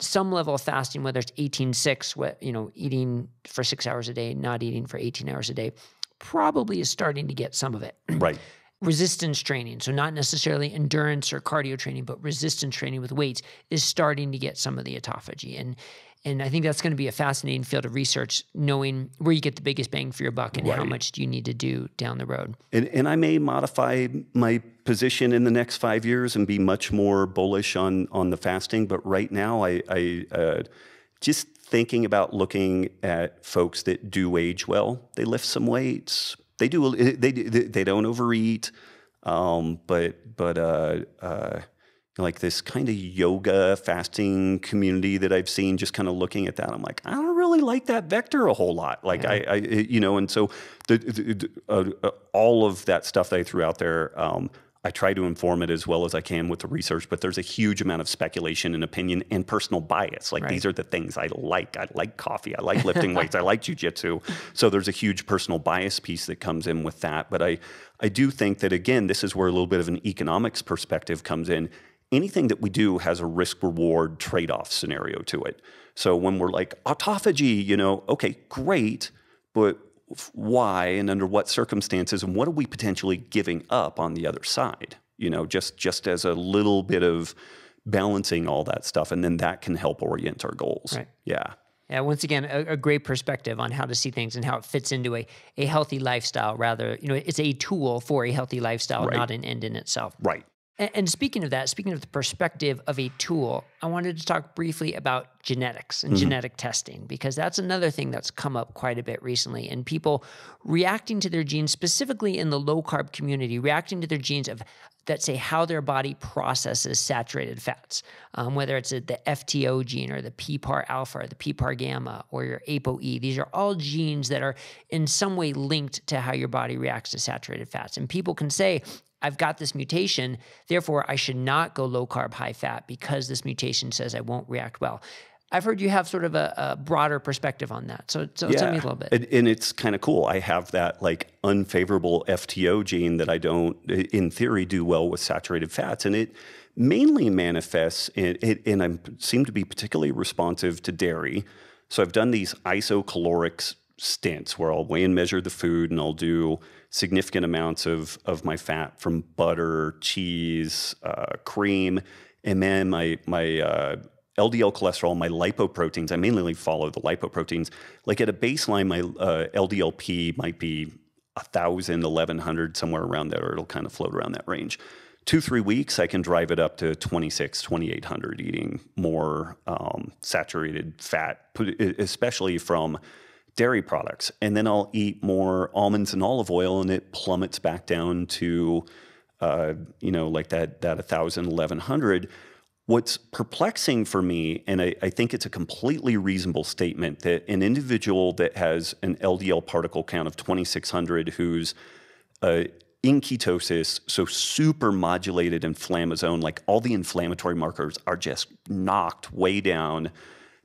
some level of fasting, whether it's 18-6, eating for 6 hours a day, not eating for 18 hours a day, probably is starting to get some of it. Right. Resistance training, so not necessarily endurance or cardio training, but resistance training with weights is starting to get some of the autophagy. And I think that's going to be a fascinating field of research, knowing where you get the biggest bang for your buck and how much do you need to do down the road. And I may modify my position in the next 5 years and be much more bullish on the fasting. But right now, I just thinking about looking at folks that do age well, they lift some weights. They don't overeat, but like this kind of yoga fasting community that I've seen, just kind of looking at that, I'm like, I don't really like that vector a whole lot. Like and so all of that stuff that I threw out there, I try to inform it as well as I can with the research, but there's a huge amount of speculation and opinion and personal bias. Like these are the things I like. I like coffee. I like lifting weights. I like jujitsu. So there's a huge personal bias piece that comes in with that. But I do think that, again, this is where a little bit of an economics perspective comes in. Anything that we do has a risk-reward trade-off scenario to it. So when we're like, autophagy, okay, great, but why and under what circumstances and what are we potentially giving up on the other side, just as a little bit of balancing all that stuff. And then that can help orient our goals. Right. Yeah. Yeah. Once again, a great perspective on how to see things and how it fits into a healthy lifestyle. Rather, it's a tool for a healthy lifestyle, not an end in itself. Right. And speaking of that, speaking of the perspective of a tool, I wanted to talk briefly about genetics and genetic testing, because that's another thing that's come up quite a bit recently, and people reacting to their genes, specifically in the low carb community, reacting to their genes that say how their body processes saturated fats, whether it's the FTO gene or the PPAR alpha or the PPAR gamma or your ApoE. These are all genes that are in some way linked to how your body reacts to saturated fats. And people can say, I've got this mutation, therefore I should not go low carb, high fat because this mutation says I won't react well. I've heard you have sort of a broader perspective on that. So tell me a little bit. And it's kind of cool. I have that like unfavorable FTO gene that I don't, in theory, do well with saturated fats. And it mainly manifests and I seem to be particularly responsive to dairy. So I've done these isocaloric stints where I'll weigh and measure the food, and I'll do significant amounts of my fat from butter, cheese, cream, and then my LDL cholesterol, my lipoproteins. I mainly follow the lipoproteins. Like at a baseline, my LDLP might be 1,000, 1,100, somewhere around there. It'll kind of float around that range. 2-3 weeks, I can drive it up to 2,600, 2,800, eating more saturated fat, especially from dairy products. And then I'll eat more almonds and olive oil, and it plummets back down to, like that 1,000, 1,100. What's perplexing for me, and I think it's a completely reasonable statement, that an individual that has an LDL particle count of 2,600 who's in ketosis, so super modulated inflammasome, like all the inflammatory markers are just knocked way down,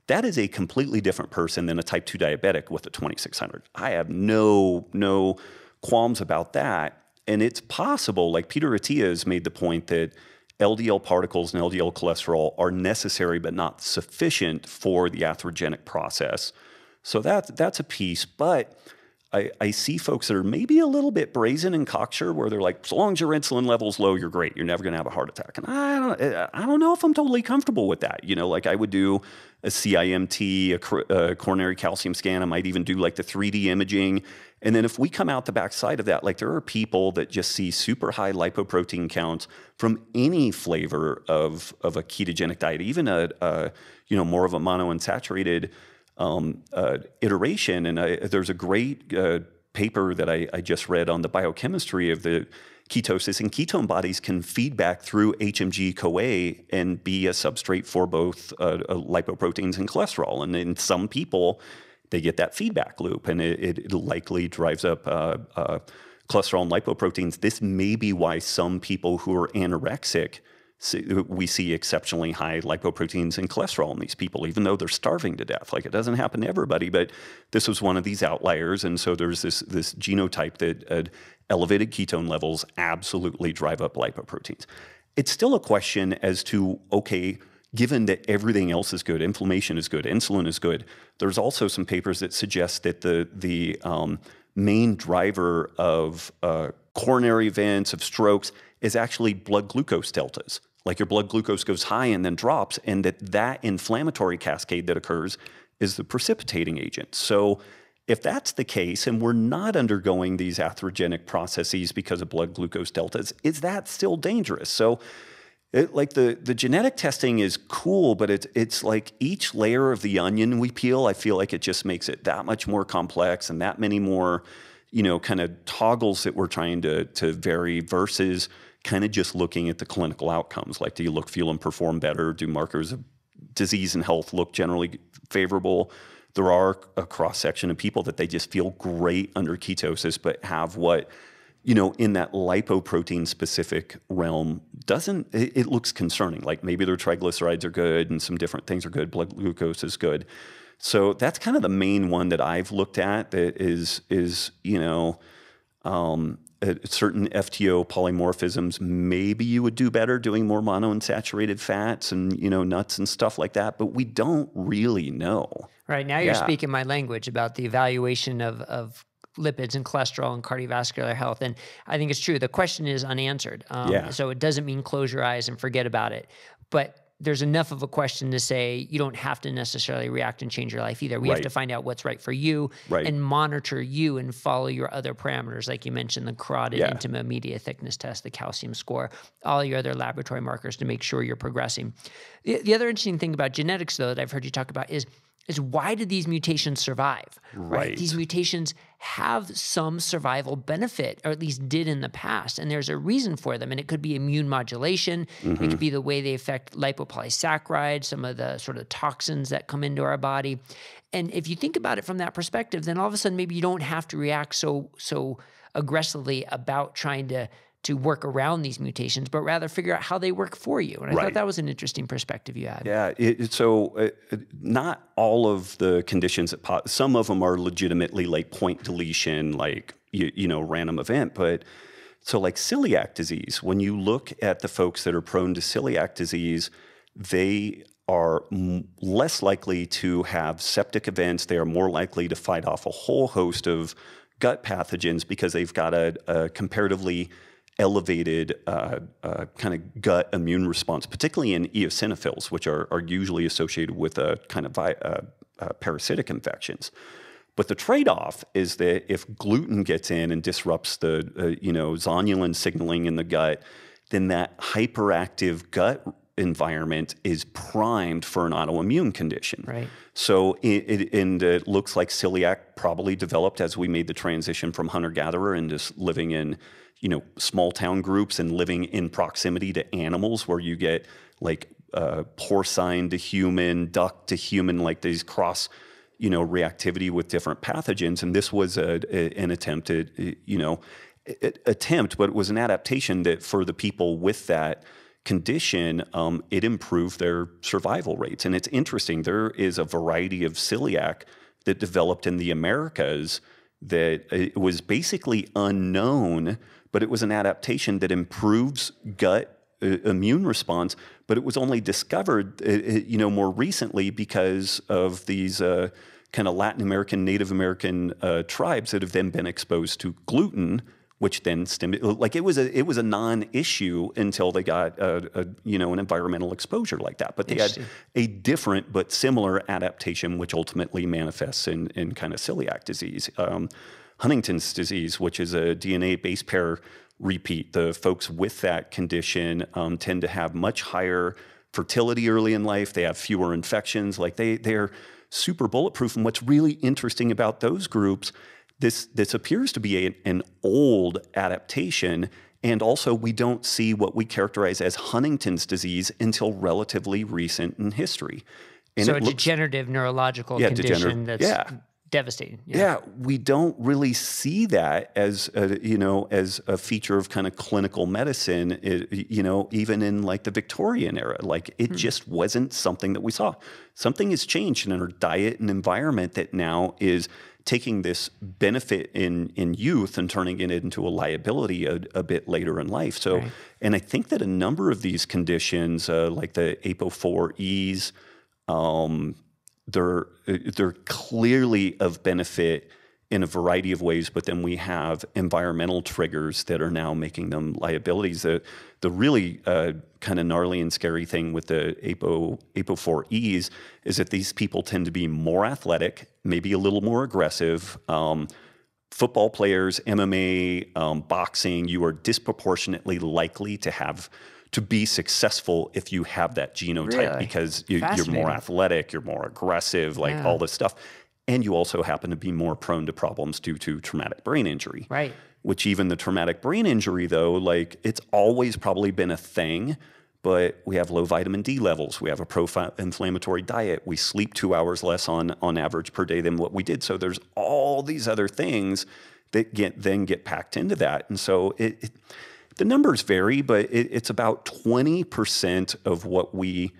that is a completely different person than a type 2 diabetic with a 2,600. I have no qualms about that. And it's possible, like Peter Attia has made the point that LDL particles and LDL cholesterol are necessary but not sufficient for the atherogenic process. So that's a piece. But I see folks that are maybe a little bit brazen and cocksure, where they're like, so long as your insulin level's low, you're great. You're never going to have a heart attack. And I don't know if I'm totally comfortable with that. Like I would do a CIMT, a coronary calcium scan. I might even do like the 3D imaging. And then if we come out the backside of that, like there are people that just see super high lipoprotein counts from any flavor of a ketogenic diet, even more of a monounsaturated iteration. And there's a great paper that I just read on the biochemistry of the ketosis, and ketone bodies can feed back through HMG-CoA and be a substrate for both lipoproteins and cholesterol. And in some people, they get that feedback loop, and it likely drives up cholesterol and lipoproteins. This may be why some people who are anorexic, we see exceptionally high lipoproteins and cholesterol in these people, even though they're starving to death. Like, it doesn't happen to everybody, but this was one of these outliers. And so there's this genotype that elevated ketone levels absolutely drive up lipoproteins. It's still a question as to, okay, given that everything else is good, inflammation is good, insulin is good, there's also some papers that suggest that the main driver of coronary events, of strokes, is actually blood glucose deltas. Like your blood glucose goes high and then drops, and that inflammatory cascade that occurs is the precipitating agent. So if that's the case, and we're not undergoing these atherogenic processes because of blood glucose deltas, is that still dangerous? So the genetic testing is cool, but it's like each layer of the onion we peel, I feel like it just makes it that much more complex and that many more, kind of toggles that we're trying to vary versus kind of just looking at the clinical outcomes. Like, do you look, feel, and perform better? Do markers of disease and health look generally favorable? There are a cross-section of people that they just feel great under ketosis, but have what, in that lipoprotein-specific realm, it looks concerning. Like maybe their triglycerides are good and some different things are good, blood glucose is good. So that's kind of the main one that I've looked at that is certain FTO polymorphisms. Maybe you would do better doing more monounsaturated fats and, nuts and stuff like that, but we don't really know. Right. Now you're speaking my language about the evaluation of lipids and cholesterol and cardiovascular health. And I think it's true. The question is unanswered. So it doesn't mean close your eyes and forget about it. But there's enough of a question to say you don't have to necessarily react and change your life either. We have to find out what's right for you and monitor you and follow your other parameters. Like you mentioned, the carotid intima media thickness test, the calcium score, all your other laboratory markers to make sure you're progressing. The other interesting thing about genetics, though, that I've heard you talk about is why did these mutations survive? Right? These mutations have some survival benefit, or at least did in the past, and there's a reason for them. And it could be immune modulation. It could be the way they affect lipopolysaccharides, some of the sort of toxins that come into our body. And if you think about it from that perspective, then all of a sudden maybe you don't have to react so aggressively about trying to work around these mutations, but rather figure out how they work for you. And I thought that was an interesting perspective you had. Yeah, so not all of the conditions that some of them are legitimately like point deletion, like, random event. But so like celiac disease, when you look at the folks that are prone to celiac disease, they are less likely to have septic events. They are more likely to fight off a whole host of gut pathogens because they've got a comparatively elevated kind of gut immune response, particularly in eosinophils, which are usually associated with a kind of parasitic infections. But the trade-off is that if gluten gets in and disrupts the zonulin signaling in the gut, then that hyperactive gut environment is primed for an autoimmune condition. Right. So it looks like celiac probably developed as we made the transition from hunter-gatherer and just living in small town groups and living in proximity to animals, where you get like porcine to human, duck to human, like these cross, reactivity with different pathogens. And this was an attempt at, but it was an adaptation that for the people with that condition, it improved their survival rates. And it's interesting, there is a variety of celiac that developed in the Americas that it was basically unknown, but it was an adaptation that improves gut immune response. But it was only discovered, more recently because of these kind of Latin American, Native American tribes that have then been exposed to gluten, which then like it was a non-issue until they got an environmental exposure like that. But they had a different but similar adaptation, which ultimately manifests in kind of celiac disease. Huntington's disease, which is a DNA base pair repeat. The folks with that condition tend to have much higher fertility early in life. They have fewer infections. Like they're super bulletproof. And what's really interesting about those groups, this appears to be an old adaptation. And also, we don't see what we characterize as Huntington's disease until relatively recent in history. And so a degenerative neurological condition that's devastating. Yeah, we don't really see that as a feature of kind of clinical medicine. Even in like the Victorian era, like it just wasn't something that we saw. Something has changed in our diet and environment that now is taking this benefit in youth and turning it into a liability a bit later in life. So, and I think that a number of these conditions, like the APO4Es, they're clearly of benefit in a variety of ways, but then we have environmental triggers that are now making them liabilities. The really kind of gnarly and scary thing with the APO4Es is that these people tend to be more athletic, maybe a little more aggressive. Football players, MMA, boxing, you are disproportionately likely to be successful if you have that genotype, because you're more athletic, you're more aggressive, like all this stuff. And you also happen to be more prone to problems due to traumatic brain injury. Right. Which even the traumatic brain injury, though, like it's always probably been a thing, but we have low vitamin D levels. We have a pro-inflammatory diet. We sleep 2 hours less on average per day than what we did. So there's all these other things that get packed into that. And so the numbers vary, but it's about 20% of what we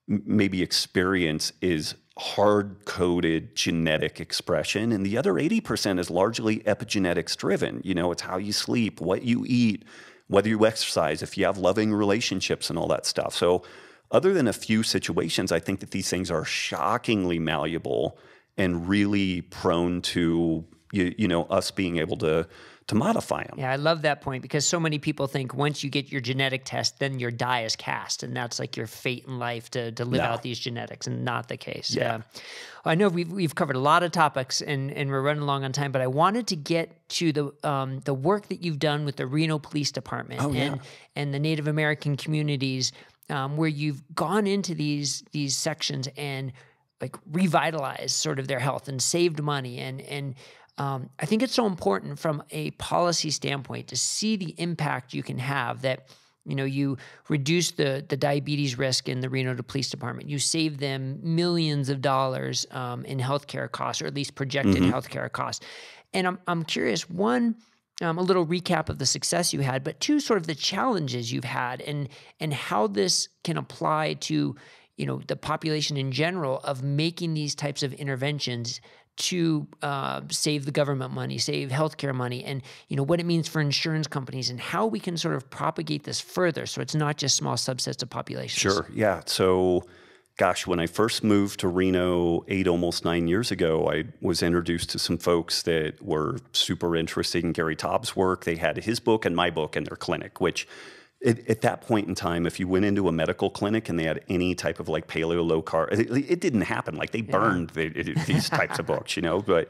maybe experience is hard-coded genetic expression, and the other 80% is largely epigenetics driven. It's how you sleep, what you eat, whether you exercise, if you have loving relationships and all that stuff. So other than a few situations, I think that these things are shockingly malleable and really prone to us being able to to modify them. Yeah, I love that point because so many people think once you get your genetic test, then your die is cast, and that's like your fate in life to live out these genetics, and not the case. Yeah. I know we've covered a lot of topics, and we're running along on time, but I wanted to get to the work that you've done with the Reno Police Department and the Native American communities, where you've gone into these sections and like revitalized sort of their health and saved money and I think it's so important from a policy standpoint to see the impact you can have that, you reduce the diabetes risk in the Reno Police Department. You save them millions of dollars in healthcare costs, or at least projected healthcare costs. And I'm curious, one, a little recap of the success you had, but two, sort of the challenges you've had and how this can apply to, the population in general of making these types of interventions to save the government money, save healthcare money, and what it means for insurance companies and how we can sort of propagate this further so it's not just small subsets of populations. Sure, yeah. So, gosh, when I first moved to Reno almost 9 years ago, I was introduced to some folks that were super interested in Gary Taub's work. They had his book and my book in their clinic, which at that point in time, if you went into a medical clinic and they had any type of like paleo, low carb, it didn't happen. Like they burned these types of books, but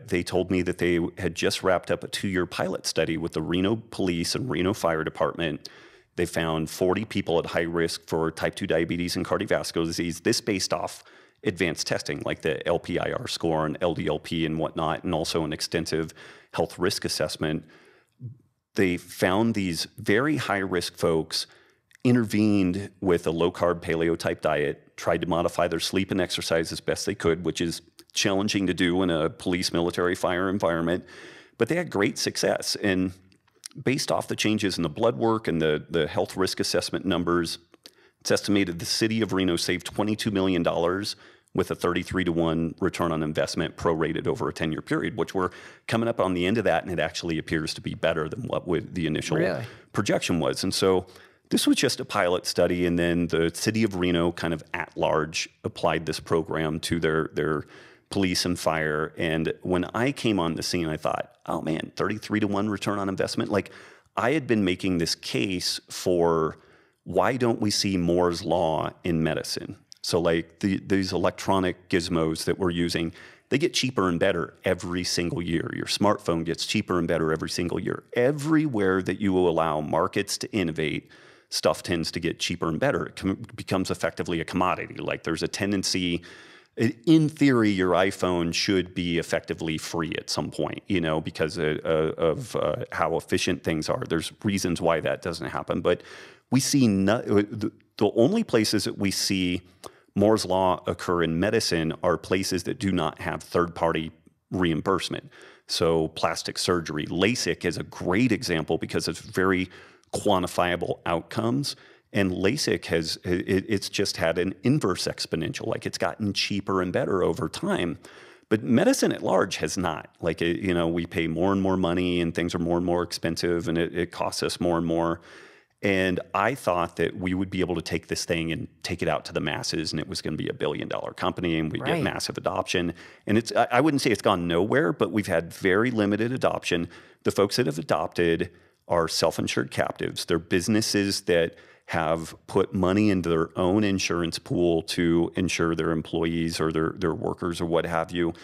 they told me that they had just wrapped up a 2-year pilot study with the Reno Police and Reno Fire Department. They found 40 people at high risk for type 2 diabetes and cardiovascular disease. This based off advanced testing like the LPIR score and LDLP and whatnot, and also an extensive health risk assessment. They found these very high-risk folks, intervened with a low-carb paleo-type diet, tried to modify their sleep and exercise as best they could, which is challenging to do in a police, military, fire environment. But they had great success. And based off the changes in the blood work and the health risk assessment numbers, it's estimated the city of Reno saved $22 million with a 33-to-1 return on investment prorated over a 10-year period, which we're coming up on the end of that, and it actually appears to be better than what the initial projection was. And so this was just a pilot study, and then the city of Reno kind of at large applied this program to their police and fire. And when I came on the scene, I thought, oh man, 33-to-1 return on investment. Like I had been making this case for why don't we see Moore's Law in medicine? So like these electronic gizmos that we're using, they get cheaper and better every single year. Your smartphone gets cheaper and better every single year. Everywhere that you will allow markets to innovate, stuff tends to get cheaper and better. It becomes effectively a commodity. Like there's a tendency, in theory, your iPhone should be effectively free at some point, because of how efficient things are. There's reasons why that doesn't happen. But we see the only places that we see Moore's Law occur in medicine are places that do not have third-party reimbursement. So plastic surgery, LASIK is a great example because it's very quantifiable outcomes. And LASIK it's just had an inverse exponential, like it's gotten cheaper and better over time. But medicine at large has not. Like, we pay more and more money and things are more and more expensive and it costs us more and more. And I thought that we would be able to take this thing and take it out to the masses, and it was going to be $1 billion company, and we'd get massive adoption. And I wouldn't say it's gone nowhere, but we've had very limited adoption. The folks that have adopted are self-insured captives. They're businesses that have put money into their own insurance pool to insure their employees or their workers or what have you.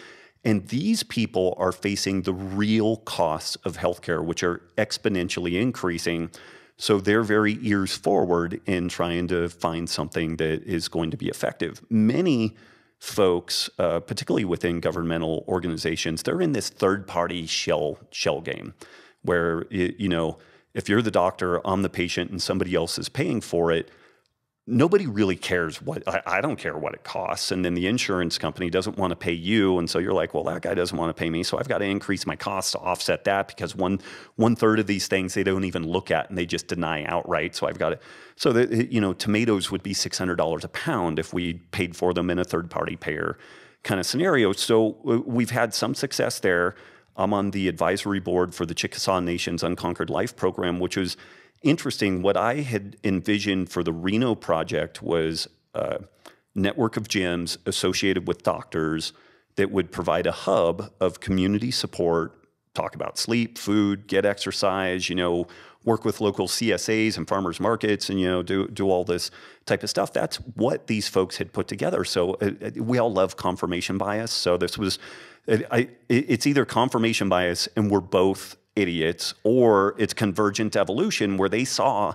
And these people are facing the real costs of healthcare, which are exponentially increasing. So they're very ears forward in trying to find something that is going to be effective. Many folks, particularly within governmental organizations, they're in this third-party shell game where, if you're the doctor, I'm the patient, and somebody else is paying for it, nobody really cares I don't care what it costs. And then the insurance company doesn't want to pay you. And so you're like, well, that guy doesn't want to pay me. So I've got to increase my costs to offset that because one third of these things they don't even look at and they just deny outright. So I've got to, so that, tomatoes would be $600 a pound if we paid for them in a third party payer kind of scenario. So we've had some success there. I'm on the advisory board for the Chickasaw Nation's Unconquered Life program, which was interesting. What I had envisioned for the Reno project was a network of gyms associated with doctors that would provide a hub of community support, talk about sleep, food, get exercise, work with local CSAs and farmers markets and, do all this type of stuff. That's what these folks had put together. So we all love confirmation bias. So this was, it's either confirmation bias and we're both idiots, or it's convergent evolution where they saw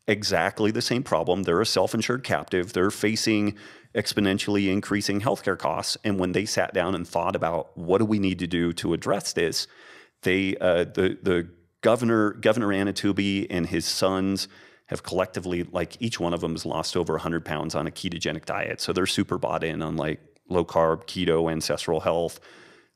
exactly the same problem. They're a self-insured captive. They're facing exponentially increasing healthcare costs. And when they sat down and thought about what do we need to do to address this, they, the Governor Anatobi and his sons have collectively, like each one of them has lost over 100 pounds on a ketogenic diet. So they're super bought in on like low carb, keto, ancestral health.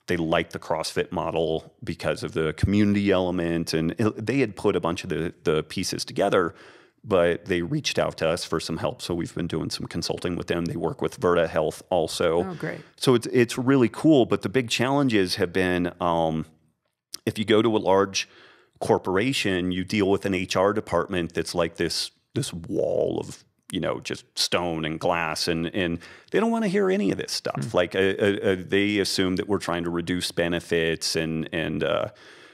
They like the CrossFit model because of the community element. And they had put a bunch of the pieces together, but they reached out to us for some help. So we've been doing some consulting with them. They work with Virta Health also. Oh, great. So it's really cool. But the big challenges have been, if you go to a large corporation, you deal with an HR department that's like this wall of, just stone and glass, and they don't want to hear any of this stuff. Like they assume that we're trying to reduce benefits, and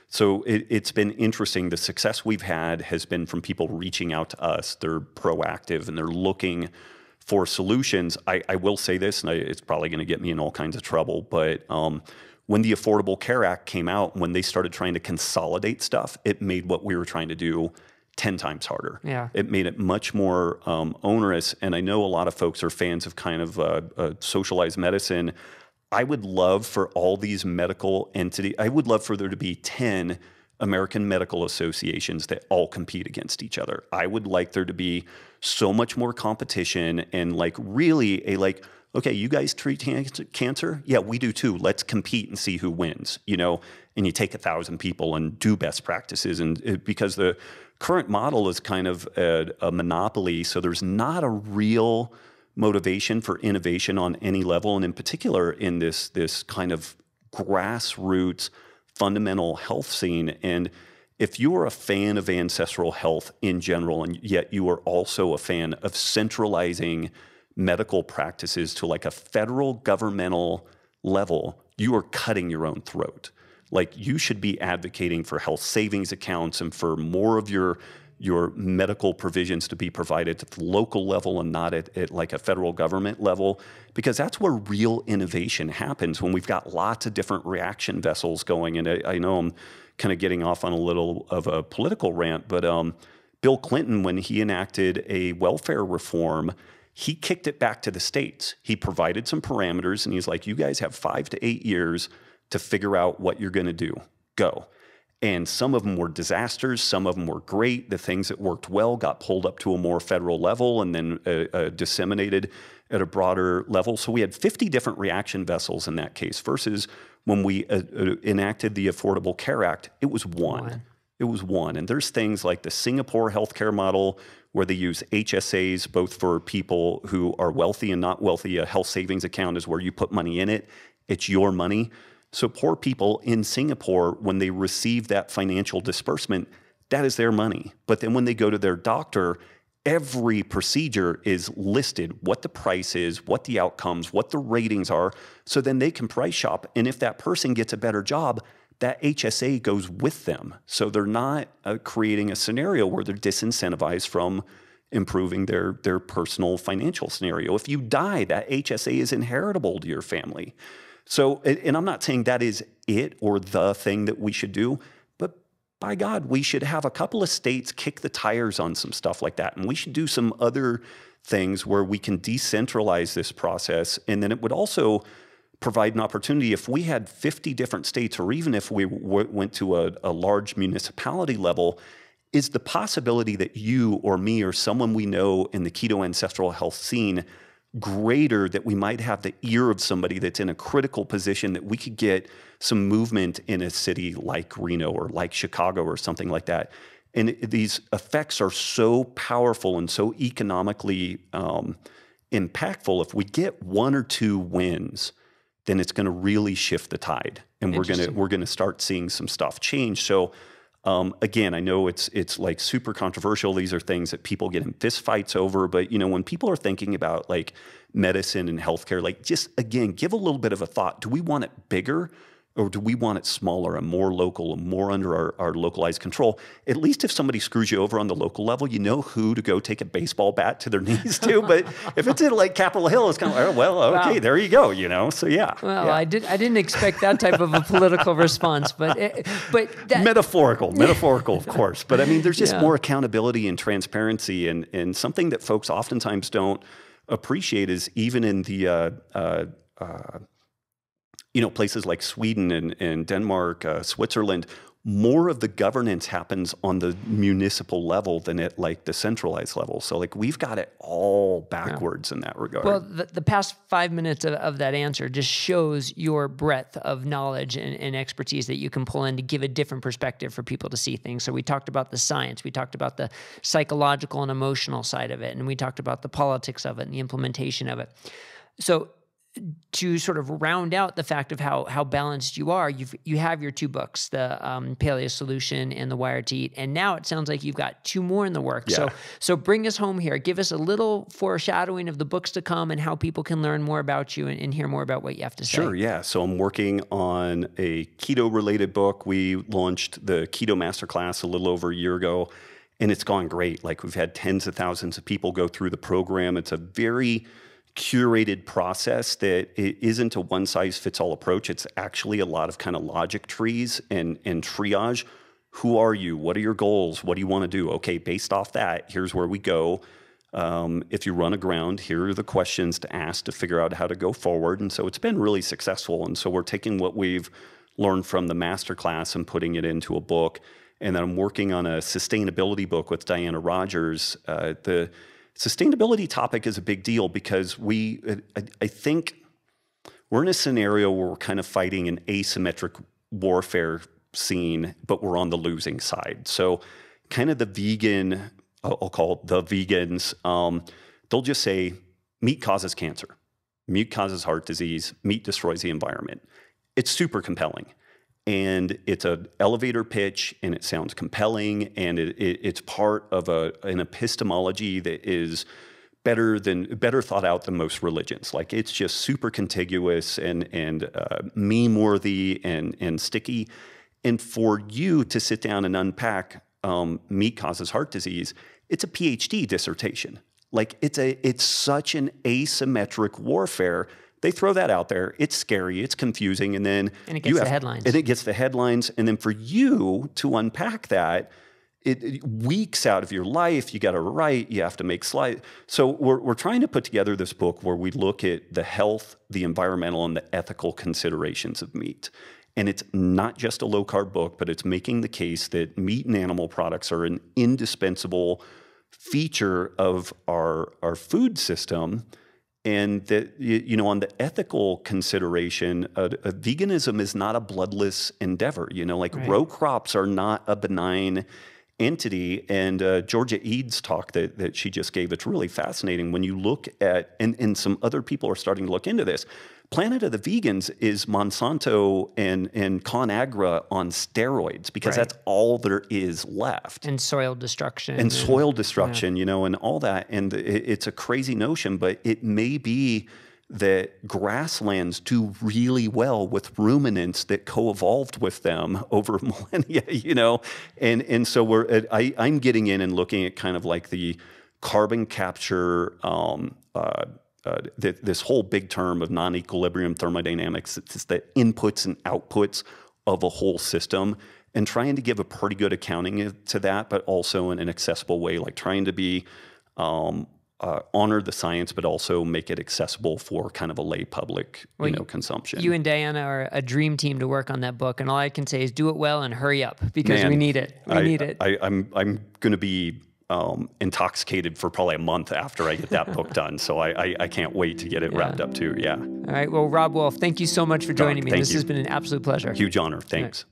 so it's been interesting. The success we've had has been from people reaching out to us. They're proactive and they're looking for solutions. I will say this, and it's probably going to get me in all kinds of trouble, but when the Affordable Care Act came out, when they started trying to consolidate stuff, it made what we were trying to do 10 times harder. Yeah. It made it much more onerous. And I know a lot of folks are fans of kind of socialized medicine. I would love for all these medical entities, I would love for there to be 10 American medical associations that all compete against each other. I would like there to be so much more competition and like really okay, you guys treat cancer? Yeah, we do too. Let's compete and see who wins, and you take 1,000 people and do best practices. And because the current model is kind of a monopoly, so there's not a real motivation for innovation on any level. And in particular in this kind of grassroots fundamental health scene. And if you are a fan of ancestral health in general, and yet you are also a fan of centralizing medical practices to like a federal governmental level, you are cutting your own throat. Like you should be advocating for health savings accounts and for more of your medical provisions to be provided at the local level and not at like a federal government level, because that's where real innovation happens, when we've got lots of different reaction vessels going. And I know I'm kind of getting off on a little of a political rant, but Bill Clinton, when he enacted a welfare reform, he kicked it back to the states. He provided some parameters and he's like, you guys have 5 to 8 years to figure out what you're going to do. Go. And some of them were disasters. Some of them were great. The things that worked well got pulled up to a more federal level and then disseminated at a broader level. So we had 50 different reaction vessels in that case versus when we enacted the Affordable Care Act, it was one. It was one. And there's things like the Singapore healthcare model where they use HSAs both for people who are wealthy and not wealthy. A health savings account is where you put money in it. It's your money. So poor people in Singapore, when they receive that financial disbursement, that is their money. But then when they go to their doctor, every procedure is listed, what the price is, what the outcomes, what the ratings are. So then they can price shop. And if that person gets a better job, that HSA goes with them. So they're not creating a scenario where they're disincentivized from improving their personal financial scenario. If you die, that HSA is inheritable to your family. So, and I'm not saying that is it or the thing that we should do, but by God, we should have a couple of states kick the tires on some stuff like that. And we should do some other things where we can decentralize this process. And then it would also provide an opportunity if we had 50 different states, or even if we went to a large municipality level, is the possibility that you or me or someone we know in the keto ancestral health scene greater, that we might have the ear of somebody that's in a critical position, that we could get some movement in a city like Reno or like Chicago or something like that. And these effects are so powerful and so economically impactful. If we get 1 or 2 wins, then it's going to really shift the tide, and we're going to start seeing some stuff change. So again, I know it's like super controversial. These are things that people get in fist fights over, but when people are thinking about like medicine and healthcare, like just again, give a little bit of a thought. Do we want it bigger? or do we want it smaller and more local and more under our localized control? At least if somebody screws you over on the local level, you know who to go take a baseball bat to their knees to. But if it's in like Capitol Hill, it's kind of like, oh, well, okay, wow. There you go, you know? So yeah. Well, yeah. I didn't expect that type of a political response, but that, metaphorical, of course. But I mean, there's just more accountability and transparency, and something that folks oftentimes don't appreciate is even in the places like Sweden and Denmark, Switzerland, more of the governance happens on the municipal level than at like the centralized level. So like we've got it all backwards in that regard. Well, the past 5 minutes of that answer just shows your breadth of knowledge and expertise that you can pull in to give a different perspective for people to see things. So we talked about the science, we talked about the psychological and emotional side of it, and we talked about the politics of it and the implementation of it. So to sort of round out the fact of how balanced you are, you have your 2 books, the Paleo Solution and the Wired to Eat, and now it sounds like you've got 2 more in the works. Yeah. So bring us home here. Give us a little foreshadowing of the books to come and how people can learn more about you and hear more about what you have to say. Sure, yeah. So I'm working on a keto-related book. We launched the Keto Masterclass a little over a year ago, and it's gone great. Like we've had tens of thousands of people go through the program. It's a very curated process that it isn't a one-size-fits-all approach. It's actually a lot of kind of logic trees and triage. Who are you? What are your goals? What do you want to do? Okay, based off that, here's where we go. If you run aground, here are the questions to ask to figure out how to go forward. And so it's been really successful. And so we're taking what we've learned from the masterclass and putting it into a book. And then I'm working on a sustainability book with Diana Rogers. The sustainability topic is a big deal because I think we're in a scenario where we're kind of fighting an asymmetric warfare scene, but we're on the losing side. So kind of the vegan, I'll call it the vegans, they'll just say meat causes cancer, meat causes heart disease, meat destroys the environment. It's super compelling. And it's an elevator pitch, and it sounds compelling, and it's part of an epistemology that is better thought out than most religions. Like it's just super contiguous and meme-worthy and sticky. And for you to sit down and unpack meat causes heart disease, it's a PhD dissertation. Like it's such an asymmetric warfare. They throw that out there. It's scary. It's confusing. And then it gets the headlines. And it gets the headlines. And then for you to unpack that, it weeks out of your life. You got to write. You have to make slides. So we're trying to put together this book where we look at the health, the environmental, and the ethical considerations of meat. And it's not just a low-carb book, but it's making the case that meat and animal products are an indispensable feature of our food system. And that, on the ethical consideration, veganism is not a bloodless endeavor. Right. Row crops are not a benign entity. And Georgia Eads' talk that she just gave, it's really fascinating. When you look at, and some other people are starting to look into this, Planet of the Vegans is Monsanto and ConAgra on steroids, because that's all there is left. And soil destruction. And soil destruction, and all that. And it's a crazy notion, but it may be that grasslands do really well with ruminants that co-evolved with them over millennia, And so I'm getting in and looking at kind of like the carbon capture, this whole big term of non-equilibrium thermodynamics. It's the inputs and outputs of a whole system, and trying to give a pretty good accounting to that, but also in an accessible way, like trying to be honor the science, but also make it accessible for kind of a lay public, consumption. You and Diana are a dream team to work on that book, and all I can say is do it well and hurry up, because we need it. We need it. I'm going to be intoxicated for probably a month after I get that book done. So I can't wait to get it wrapped up too. Yeah. All right. Well, Robb Wolf, thank you so much for joining me. This has been an absolute pleasure. Huge honor. Thanks.